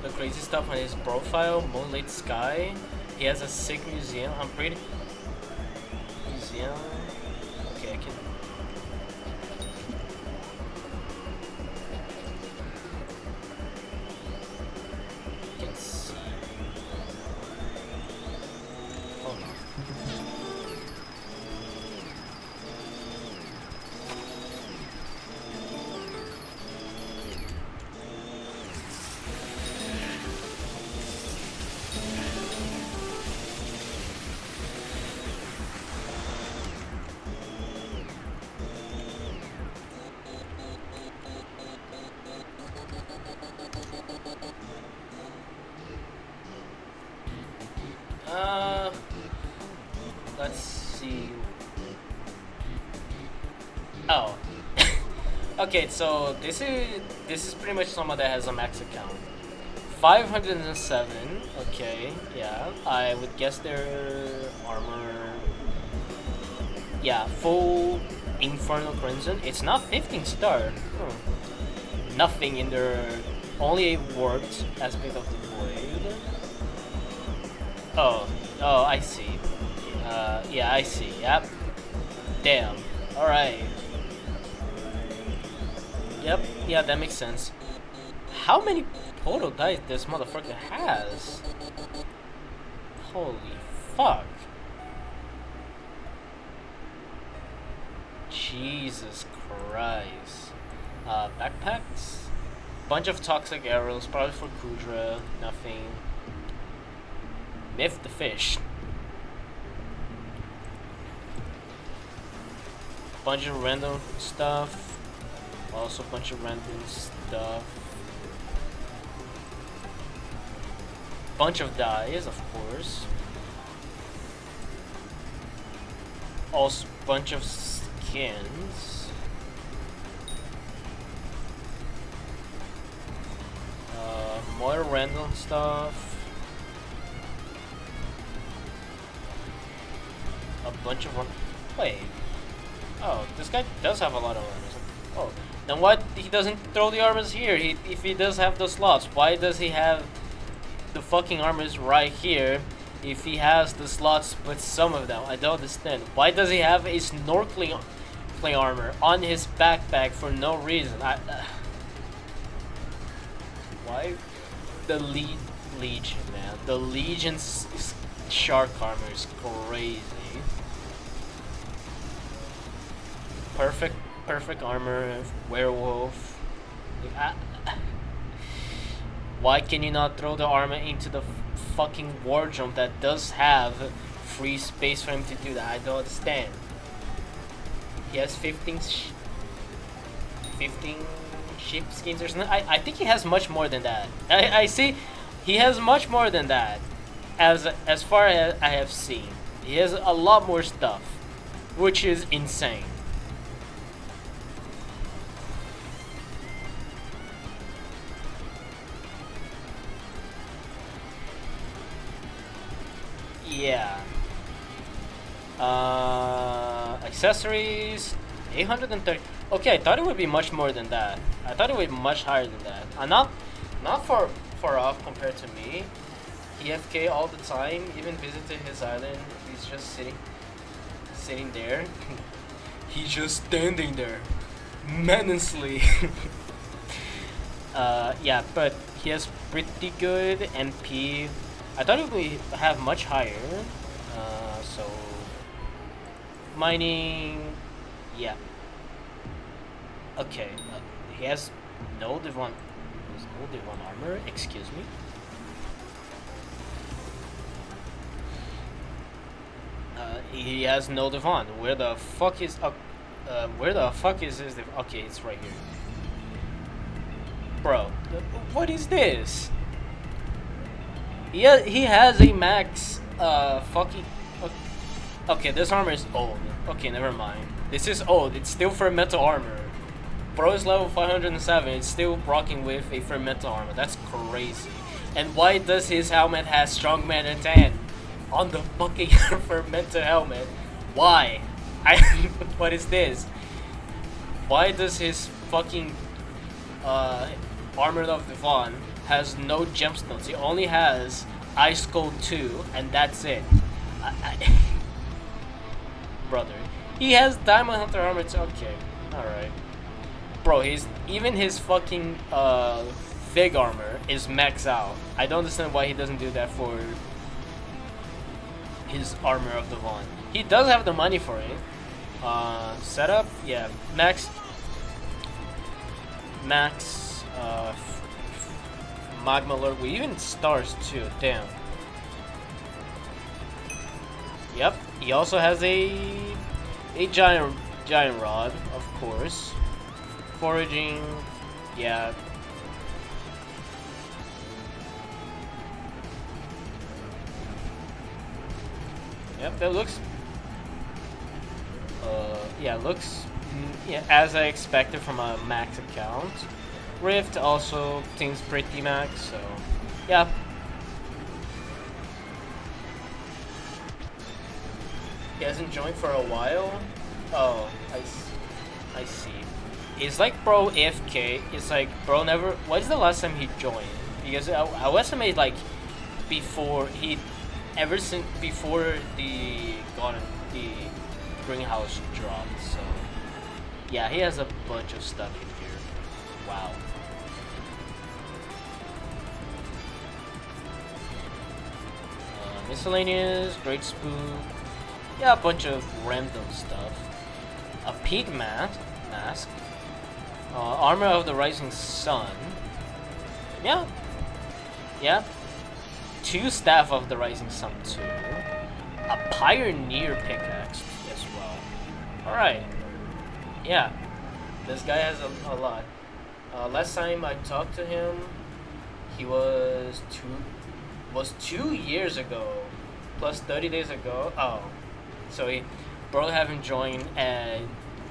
the crazy stuff on his profile. Moonlit Sky. He has a sick museum. I'm pretty museum. Okay, I can. I can see. Oh no. Let's see. Oh. Okay, so this is pretty much someone that has a max account. 507. Okay, yeah. I would guess their armor. Yeah, full Infernal Crimson. It's not 15 star. Nothing in their only warped aspect of the void. Oh, I see. Yeah, I see. Yep. Damn. Alright. Yep. Yeah, that makes sense. How many portal dice this motherfucker has? Holy fuck. Jesus Christ. Backpacks? Bunch of toxic arrows, probably for Kudra. Nothing. Myth the fish. Bunch of random stuff. Also bunch of random stuff. Bunch of dyes, of course. Also bunch of skins. More random stuff. A bunch of wait. Oh, this guy does have a lot of armors. Oh, then why he doesn't throw the armors here? If he does have those slots, why does he have the fucking armors right here? If he has the slots with some of them, I don't understand. Why does he have a snorkeling play armor on his backpack for no reason? Why the Legion, man? The Legion's shark armor is crazy. Perfect armor, werewolf. Why can you not throw the armor into the fucking wardrobe that does have free space for him to do that? I don't understand. He has 15 ship skins or something. I think he has much more than that. I see he has much more than that. As far as I have seen, he has a lot more stuff, which is insane. Yeah. Accessories, 830. Okay, I thought it would be much more than that. I thought it would be much higher than that. Not far off compared to me. He FK all the time. Even visited his island. He's just sitting there. He's just standing there, menacingly. Yeah, but he has pretty good NP. I thought it would have much higher. So mining, yeah. Okay, he has no Devon armor. Excuse me. He has no Devon. Where the fuck is his Devon? Okay, it's right here. Bro, what is this? He has a max fucking. Okay, this armor is old. Okay, never mind. This is old. It's still for metal armor. Bro is level 507. It's still rocking with a for metal armor. That's crazy. And why does his helmet have strongman and 10 on the fucking for metal helmet? Why? What is this? Why does his fucking Armor of Devon has no gemstones? He only has Ice Cold 2, and that's it. Brother, he has Diamond Hunter armor too. Okay, alright. Bro, even his fucking Fig armor is maxed out. I don't understand why he doesn't do that for his Armor of Devon. He does have the money for it. Setup, yeah, max Magma Lord, we even stars too, damn. Yep, he also has a giant rod, of course. Foraging, yeah. Yep, that looks yeah, as I expected from a max account. Rift also seems pretty max, so yeah. He hasn't joined for a while. Oh, I see. It's like bro AFK. It's like bro never. When's the last time he joined? Because I would estimate like before before the greenhouse dropped. So yeah, he has a bunch of stuff in here. Wow. Miscellaneous, Great Spook. Yeah, a bunch of random stuff. A pig mask. Armor of the Rising Sun. Yeah. 2 Staff of the Rising Sun 2, a Pioneer Pickaxe as well. Alright. Yeah. This guy has a lot. Last time I talked to him, he was 2 years ago, plus 30 days ago. Oh. So he bro haven't joined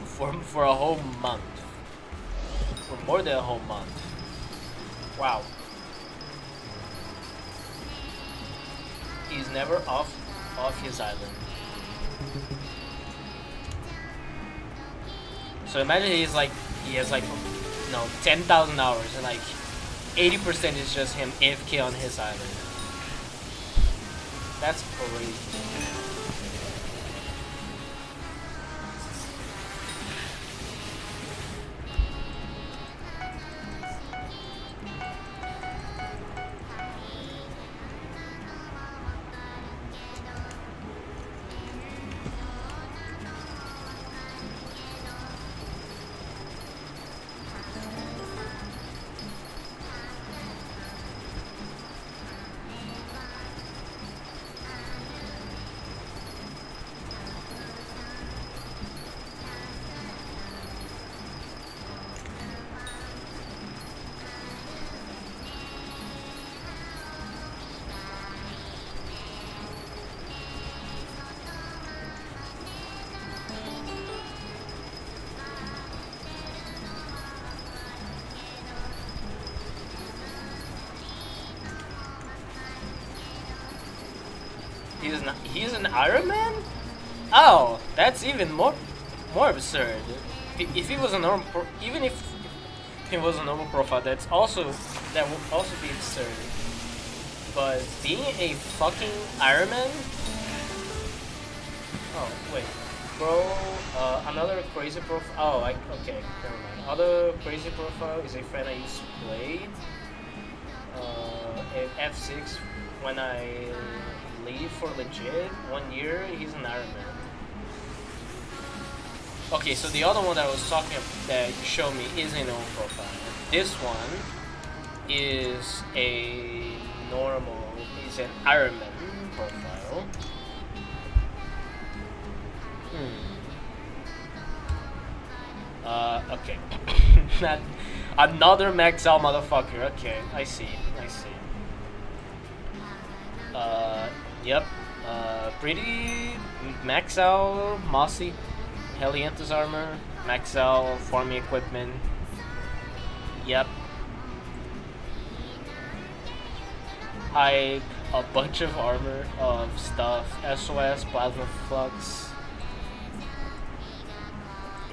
for a whole month. For more than a whole month. Wow. He's never off his island. So imagine he has like 10,000 hours and like 80% is just him AFK on his island. That's crazy. He's an Iron Man? Oh, that's even more absurd. If he was a normal even if he was a normal profile, that would also be absurd. But being a fucking Iron Man? Oh wait, bro. Another crazy profile. Oh, okay, never mind. Other crazy profile is a friend I used to play. In F6 when I leave for legit 1 year, he's an Iron Man. Okay, so the other one that I was talking about that you showed me is a normal profile. This one is a normal, is an Iron Man profile. Okay. Not another max out motherfucker. Okay, I see. Yep. Pretty max out Mossy, Helianthus armor, max out farming equipment. Yep. High, a bunch of armor of stuff. SOS, Plasma Flux.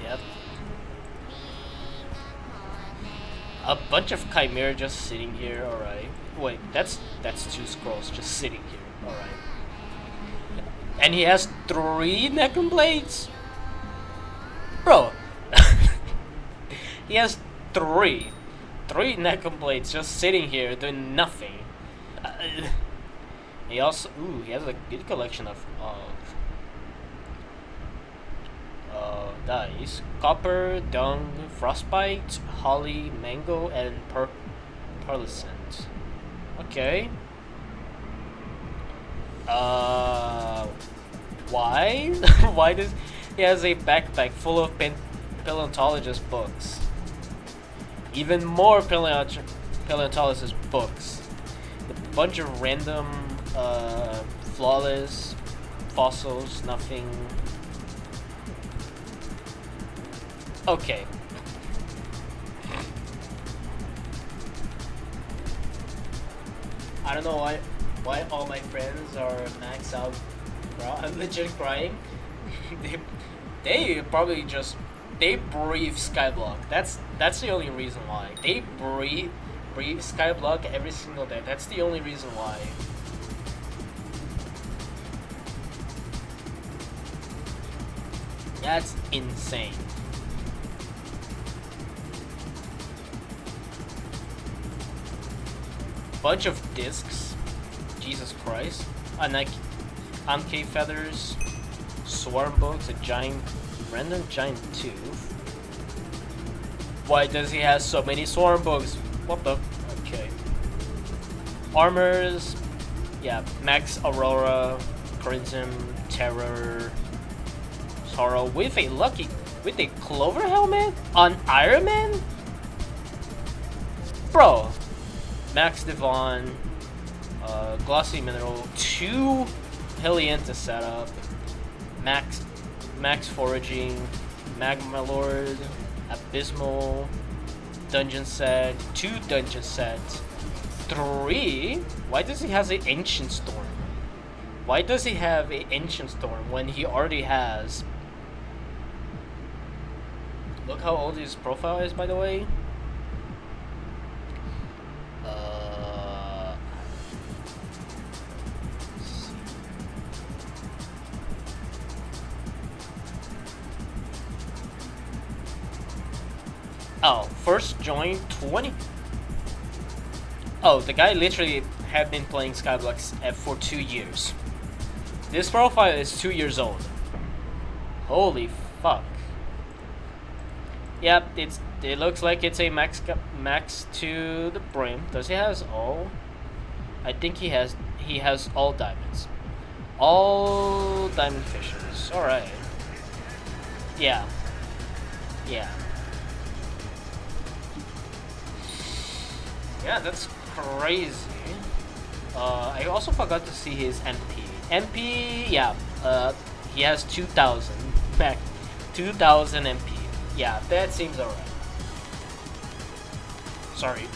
Yep. A bunch of Chimera just sitting here, alright. Wait, that's 2 scrolls just sitting here, alright. And he has 3 Necron Blades? Bro! He has 3 Necron Blades just sitting here doing nothing. He also, he has a good collection of dice. Copper, dung, frostbite, holly, mango, and pearlescent. Okay. Why? Why does he has a backpack full of paleontologist books? Even more paleontologist books. A bunch of random, flawless fossils, nothing. Okay. I don't know why all my friends are maxed out, bro. I'm legit crying. they probably just breathe Skyblock. That's the only reason why. They breathe Skyblock every single day. That's the only reason why. That's insane. Bunch of discs. Jesus Christ. Uncave feathers. Swarm books. A random giant tooth. Why does he have so many swarm books? What the? Okay. Armors. Yeah, Max Aurora, Prism, Terror, Sorrow with a Clover helmet on Iron Man? Bro. Max Devon, Glossy Mineral, 2 Helianta setup, Max Foraging, Magma Lord, Abysmal, Dungeon set, 2 Dungeon sets, 3. Why does he have an Ancient Storm? Why does he have an Ancient Storm when he already has? Look how old his profile is, by the way. Oh, first joined 20. Oh, the guy literally had been playing Skyblocks for 2 years. This profile is 2 years old. Holy fuck. Yep, it looks like it's a max to the brim. Does he has all? I think he has all diamonds. All diamond fishes. Alright. Yeah. Yeah. Yeah, that's crazy. I also forgot to see his MP. MP, yeah. He has 2,000 back, 2,000 MP. Yeah, that seems alright. Sorry.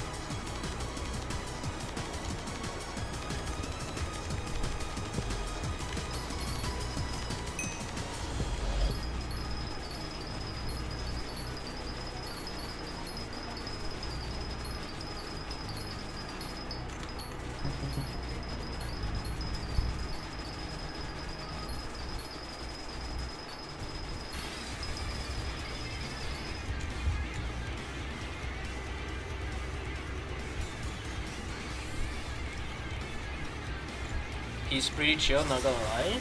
He's pretty chill, not gonna lie.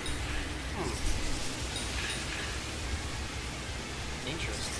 Interesting.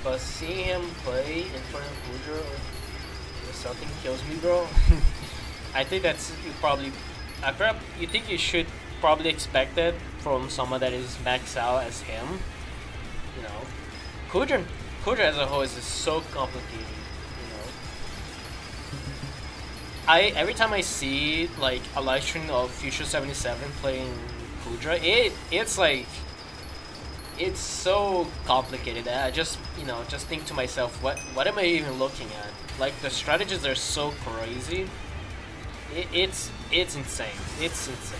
But seeing him play in front of Boudreaux or something kills me, bro. I think that's you think you should probably expect that from someone that is maxed out as him. You know, Kudra as a whole is just so complicated. You know, every time I see like a live stream of Future 77 playing Kudra, it's like. It's so complicated that I just think to myself, what am I even looking at? Like, the strategies are so crazy. It's insane. It's insane.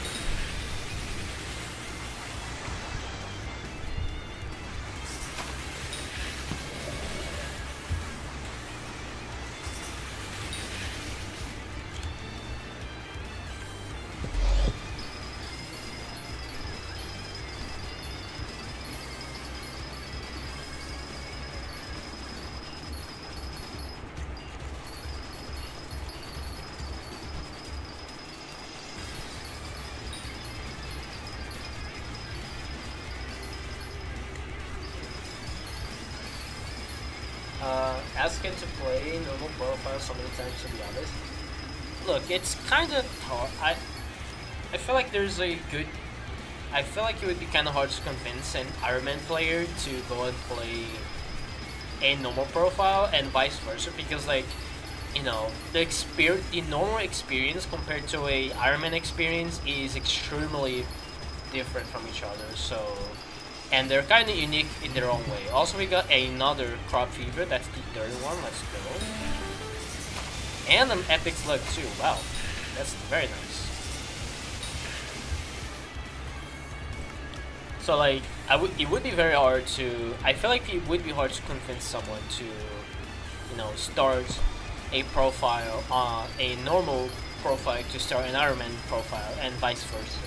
Ask him to play normal profile so many times, to be honest. Look, it's kind of hard. I feel like there's a good. I feel like it would be kind of hard to convince an Iron Man player to go and play a normal profile and vice versa, because like, you know, the normal experience compared to a Iron Man experience is extremely different from each other. So and they're kind of unique in their own way. Also, we got another Crop Fever. That's the third one. Let's go. And an Epic Slug too. Wow, that's very nice. So like, it would be very hard to. I feel like it would be hard to convince someone to, you know, start a profile on a normal profile to start an Iron Man profile, and vice versa.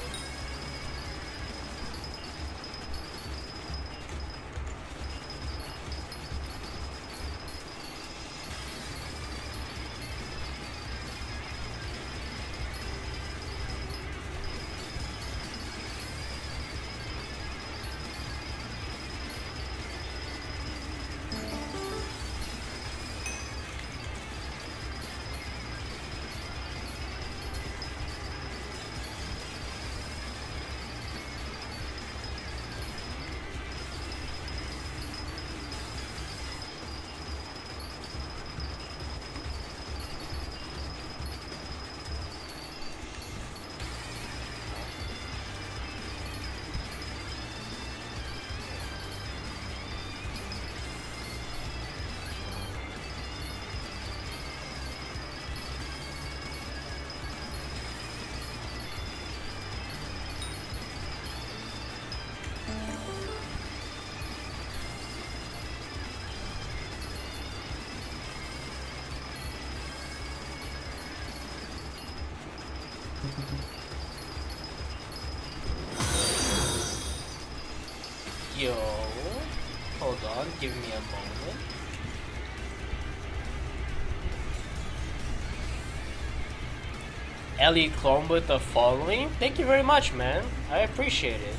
Yo, hold on, give me a moment. Ellie Clone with the following. Thank you very much, man. I appreciate it.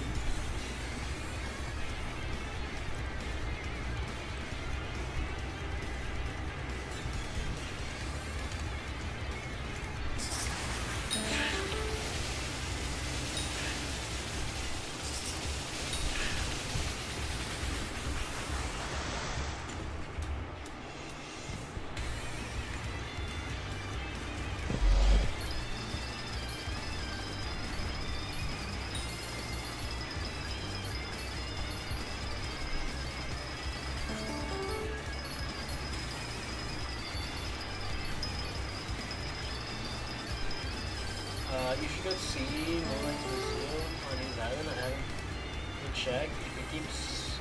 You should go see Moonlight Museum on his island. I haven't checked. If it keeps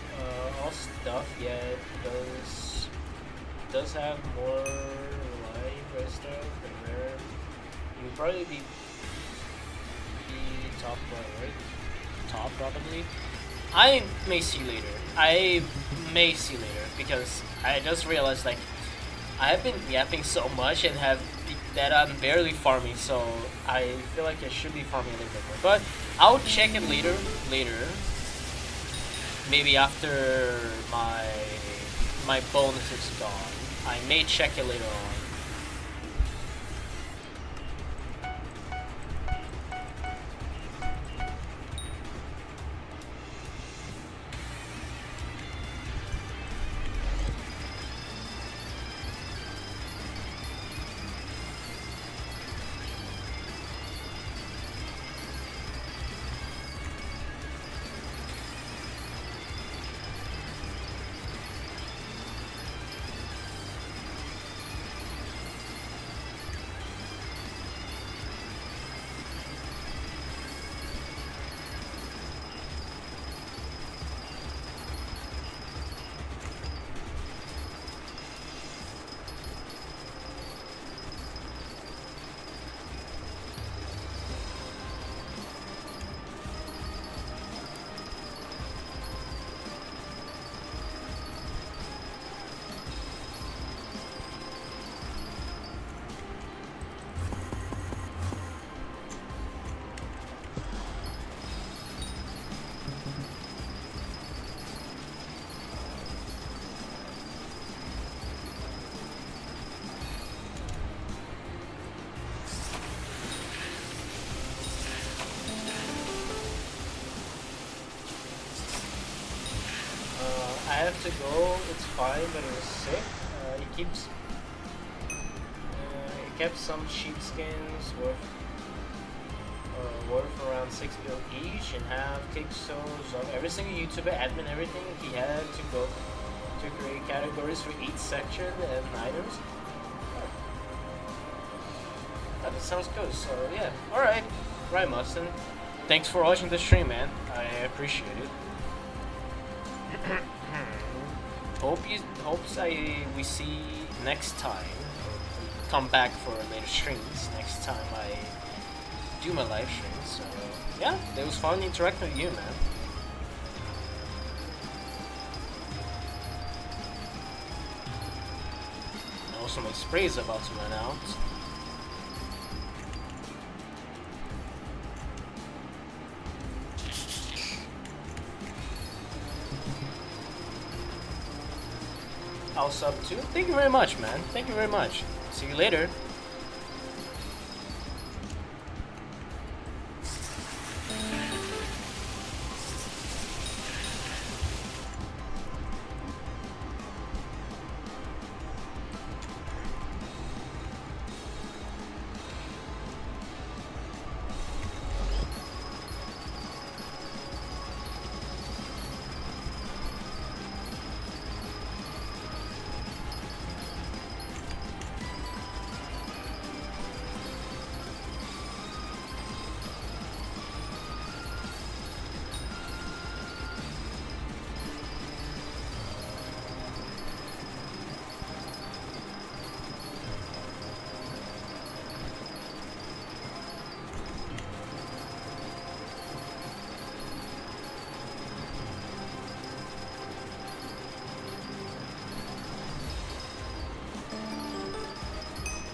all stuff, yeah, it does have more live stuff than rare. You would probably be top right? Top probably. I may see later because I just realized like I have been yapping so much and have that I'm barely farming, so I feel like I should be farming a little bit more. But I'll check it later. Maybe after my bonus is gone. I may check it later on. I have to go, it's fine, but it was sick. It kept some sheepskins worth worth around 6 bill each, and have pixels of every single YouTuber, admin, everything he had to go to create categories for each section and items. That sounds good. So yeah, all right, Mustin. Thanks for watching the stream, man. I appreciate it. We see next time. Come back for later streams next time I do my live streams. So yeah, it was fun interacting with you, man. And also my spray is about to run out. I'll sub too. Thank you very much, man. Thank you very much. See you later.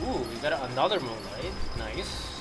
Ooh, we got another moonlight. Nice.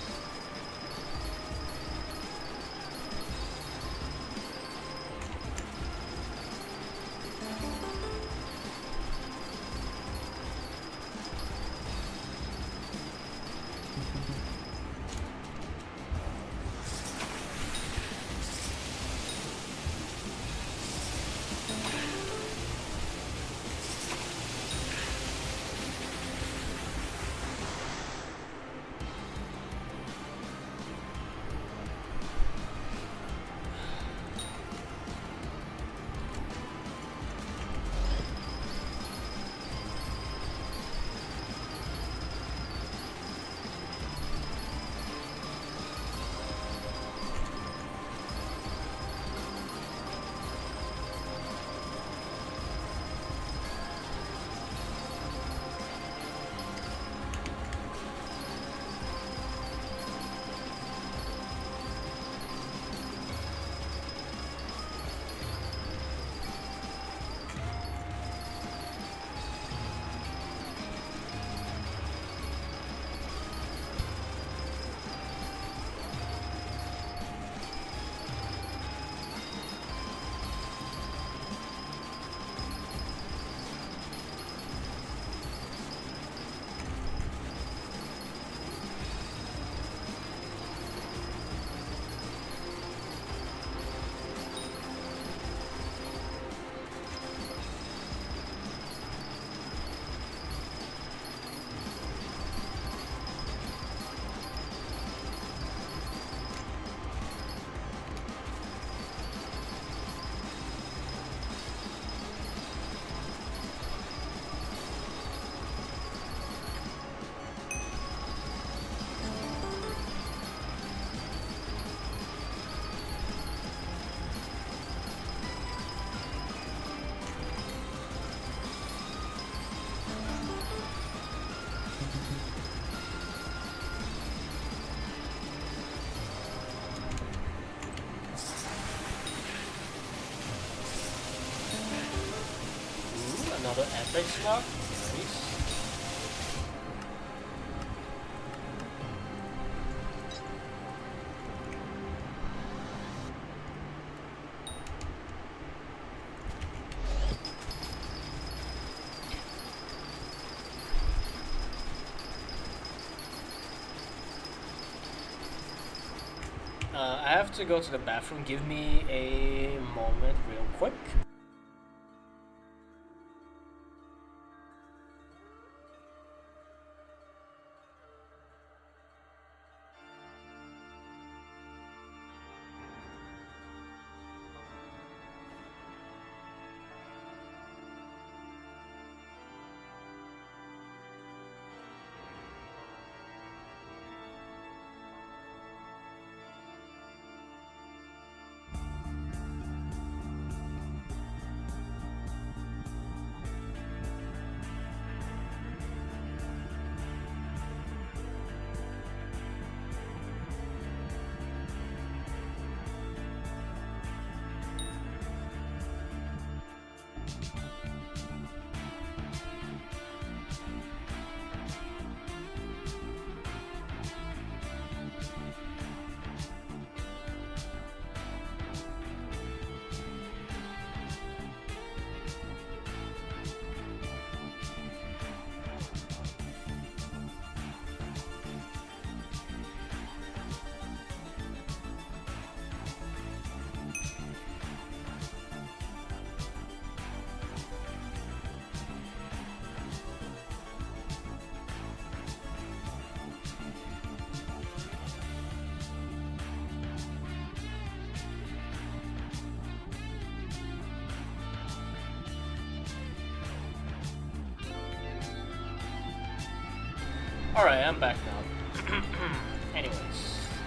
Another epic spot. Nice. I have to go to the bathroom. Give me a moment real quick. Alright, I'm back now. Anyways,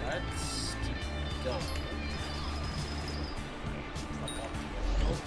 let's keep going. Fuck up here a little.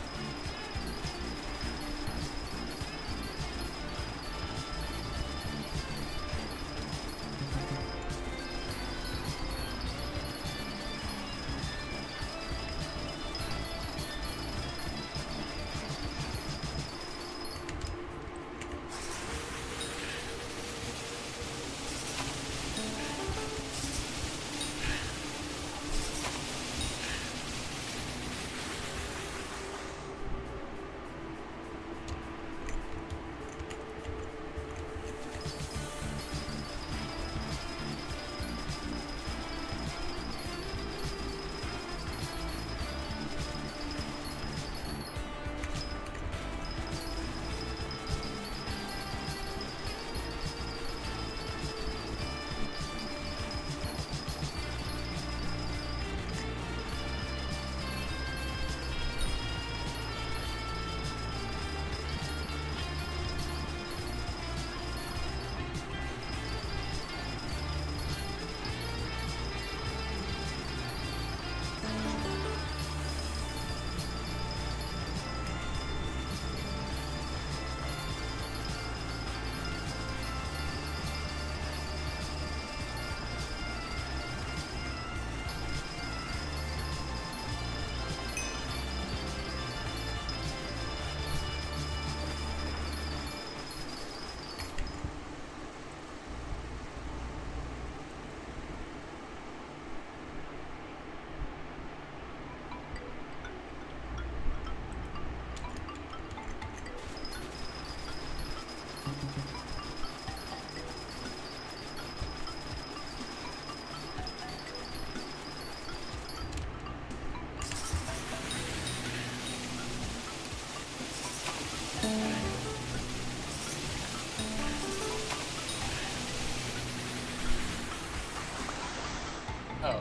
Oh,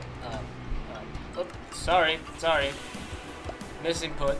oops, sorry. Misinput.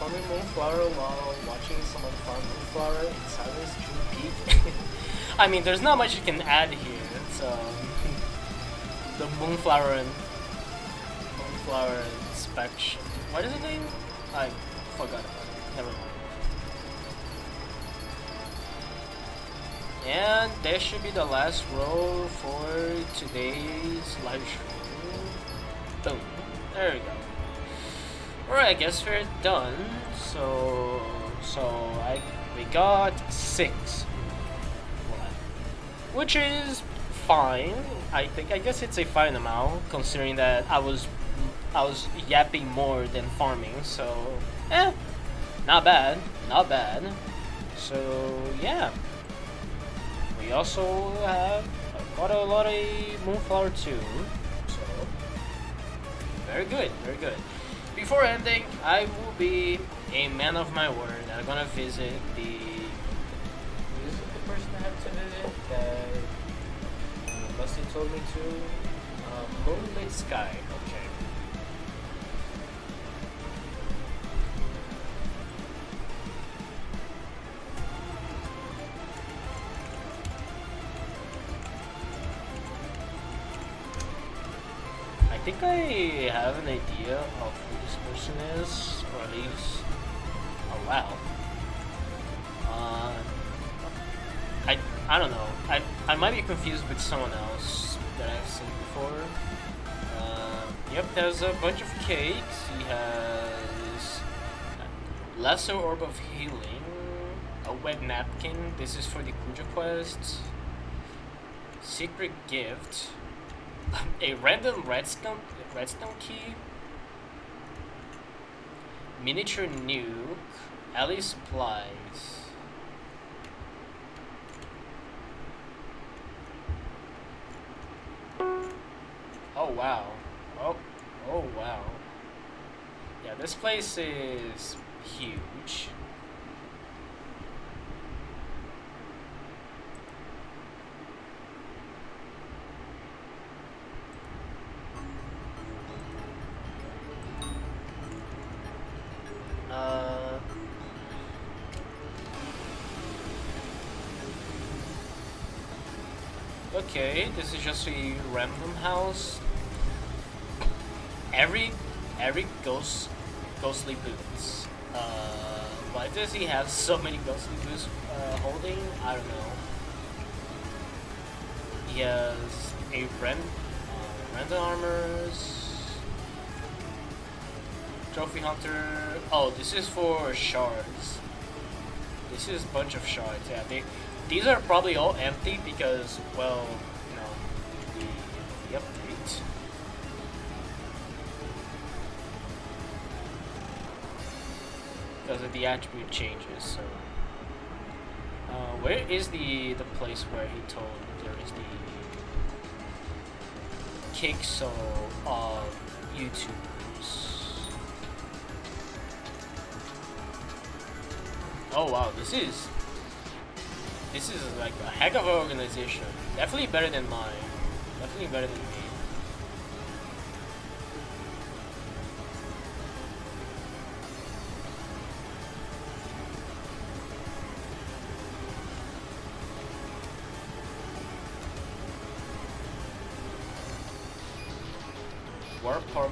farming moonflower while watching someone farm moonflower in silence during peak. I mean, there's not much you can add here. It's the moonflower inspection. What is the name? I forgot about it. Never mind. And that should be the last row for today's live stream. Boom. There we go. Alright, I guess we're done. So we got 6. Which is fine. I guess it's a fine amount considering that I was yapping more than farming, so not bad. So yeah. We also have got a lot of moonflower too. So very good. Before ending, I will be a man of my word. I'm gonna visit the person I have to visit that Busty told me to. Moonlit Sky. Okay. I think I have an idea of who this person is, or at least, oh wow. I don't know. I might be confused with someone else that I've seen before. Yep, there's a bunch of cakes. He has Lesser Orb of Healing, a wet napkin. This is for the Kuja quest. Secret gift. A random redstone key, miniature nuke, alley supplies. Oh wow! Oh wow! Yeah, this place is huge. Okay, this is just a random house. Every ghostly boots. Why does he have so many ghostly boots holding? I don't know. He has a random armors. Trophy hunter. Oh, this is for shards. This is a bunch of shards. Yeah, these are probably all empty because, well, you know, the update. Because of the attribute changes. So, where is the place where he told there is the Hypixel of YouTubers? Oh wow, this is like a heck of an organization. Definitely better than mine. Definitely better than me. Warp parkour.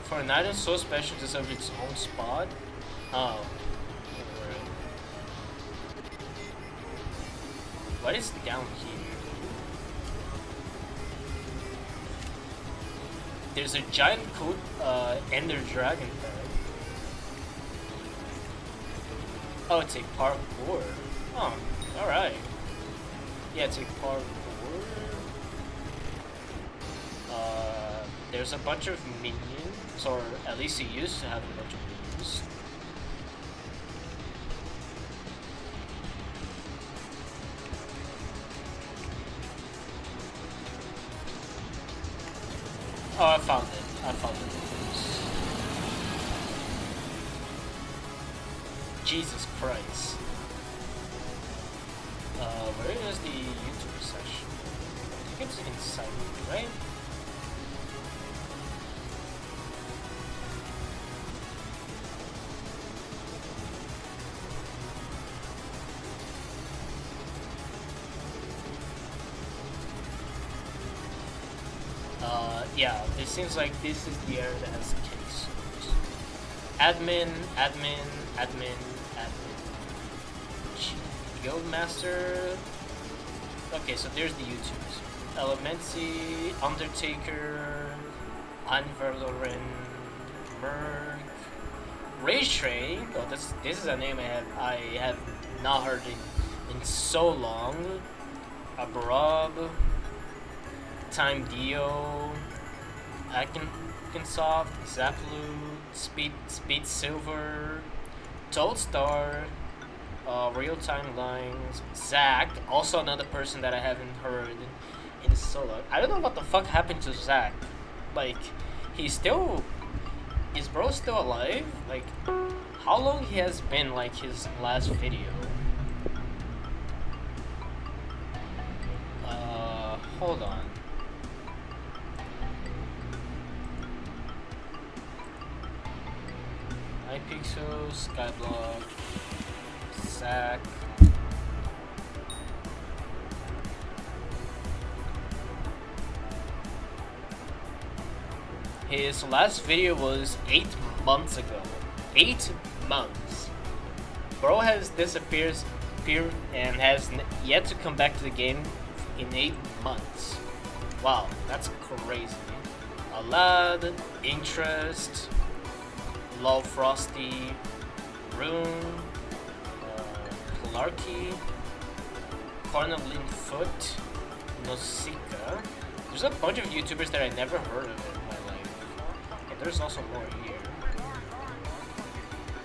For an item so special to deserve its own spot? Oh. Alright. What is down here? There's a giant coat Ender Dragon there. Oh, it's a parkour. Oh, alright. Yeah, it's a parkour. There's a bunch of minions, or at least he used to have a bunch of minions. Oh, I found it. Jesus Christ. Where is the YouTube section? I think it's inside, right? Yeah, it seems like this is the area that has case. Admin, admin, admin, admin. Guildmaster. Okay, so there's the YouTubers. Elementy, Undertaker, Anverloren, Merc, Rage Train. Oh, this is a name I have not heard in so long. Abrob, Time Dio, Akinsoft, Zaplu, Speed Silver, Toadstar, Real Time Lines, Zach, also another person that I haven't heard in so long. I don't know what the fuck happened to Zach. Like, is bro still alive? Like, how long he has been like his last video? Hold on. Hypixel Skyblock, Zach. His last video was 8 months ago. 8 months. Bro has disappeared and has yet to come back to the game in 8 months. Wow, that's crazy. Alad, Interest, Love Frosty, Rune, Clarky, Cornelin Foot, Nausicaa. There's a bunch of YouTubers that I never heard of in my life. And there's also more here.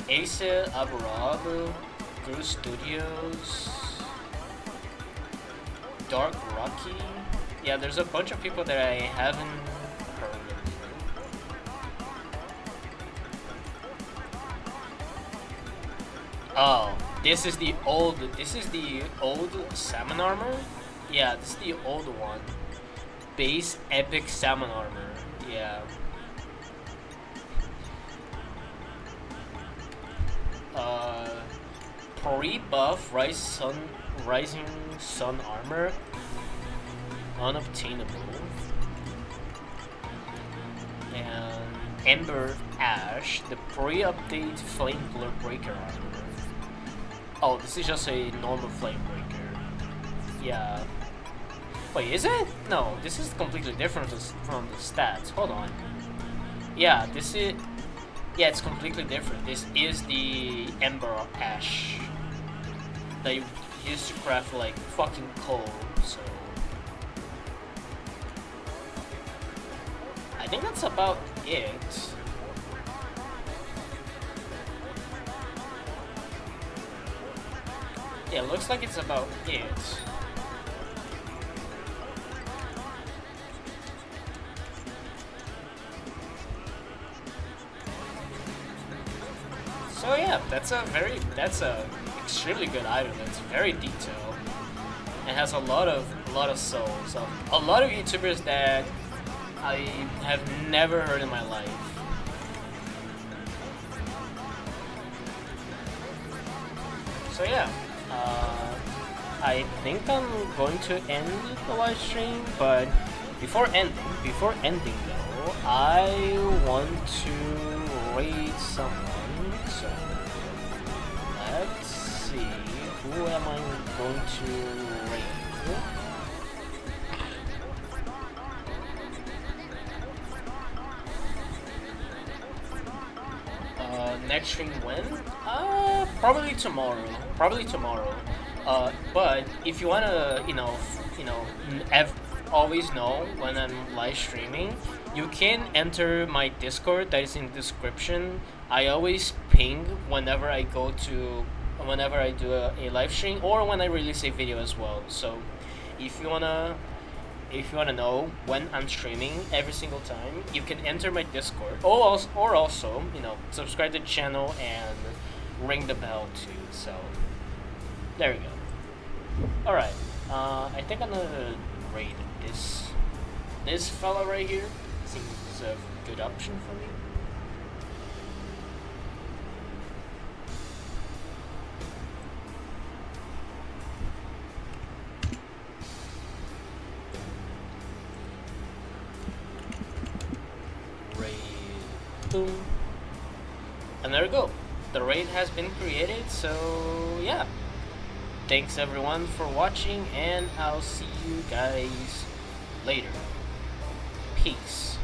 Ace Aburab, Guru Studios, Dark Rocky. Yeah, there's a bunch of people that I haven't heard of. Oh, this is the old salmon armor? Yeah, this is the old one. Base epic salmon armor. Yeah. Pre-buff rising sun armor. Unobtainable. And Ember Ash, the pre-update Flame Breaker armor. Oh, this is just a normal Flame Breaker. Yeah. Wait, is it? No, this is completely different from the stats. Hold on. Yeah, this is... Yeah, it's completely different. This is the Ember Ash that you used to craft like fucking coal, so... I think that's about it. Yeah, looks like it's about it. So yeah, that's a extremely good item. It's very detailed. It has a lot of souls. A lot of YouTubers that I have never heard in my life. So yeah, I think I'm going to end the live stream, but before ending though, I want to raid someone. So let's see, who am I going to raid? Next stream when? Probably tomorrow. But if you wanna, always know when I'm live streaming, you can enter my Discord that is in the description. I always ping whenever I do a live stream or when I release a video as well. So if you wanna know when I'm streaming every single time, you can enter my Discord. Or also, subscribe to the channel and ring the bell too. So there we go. Alright, I think I'm gonna raid this fella right here. Seems a good option for me. Raid, boom. And there we go. The raid has been created, so yeah. Thanks everyone for watching, and I'll see you guys later. Peace.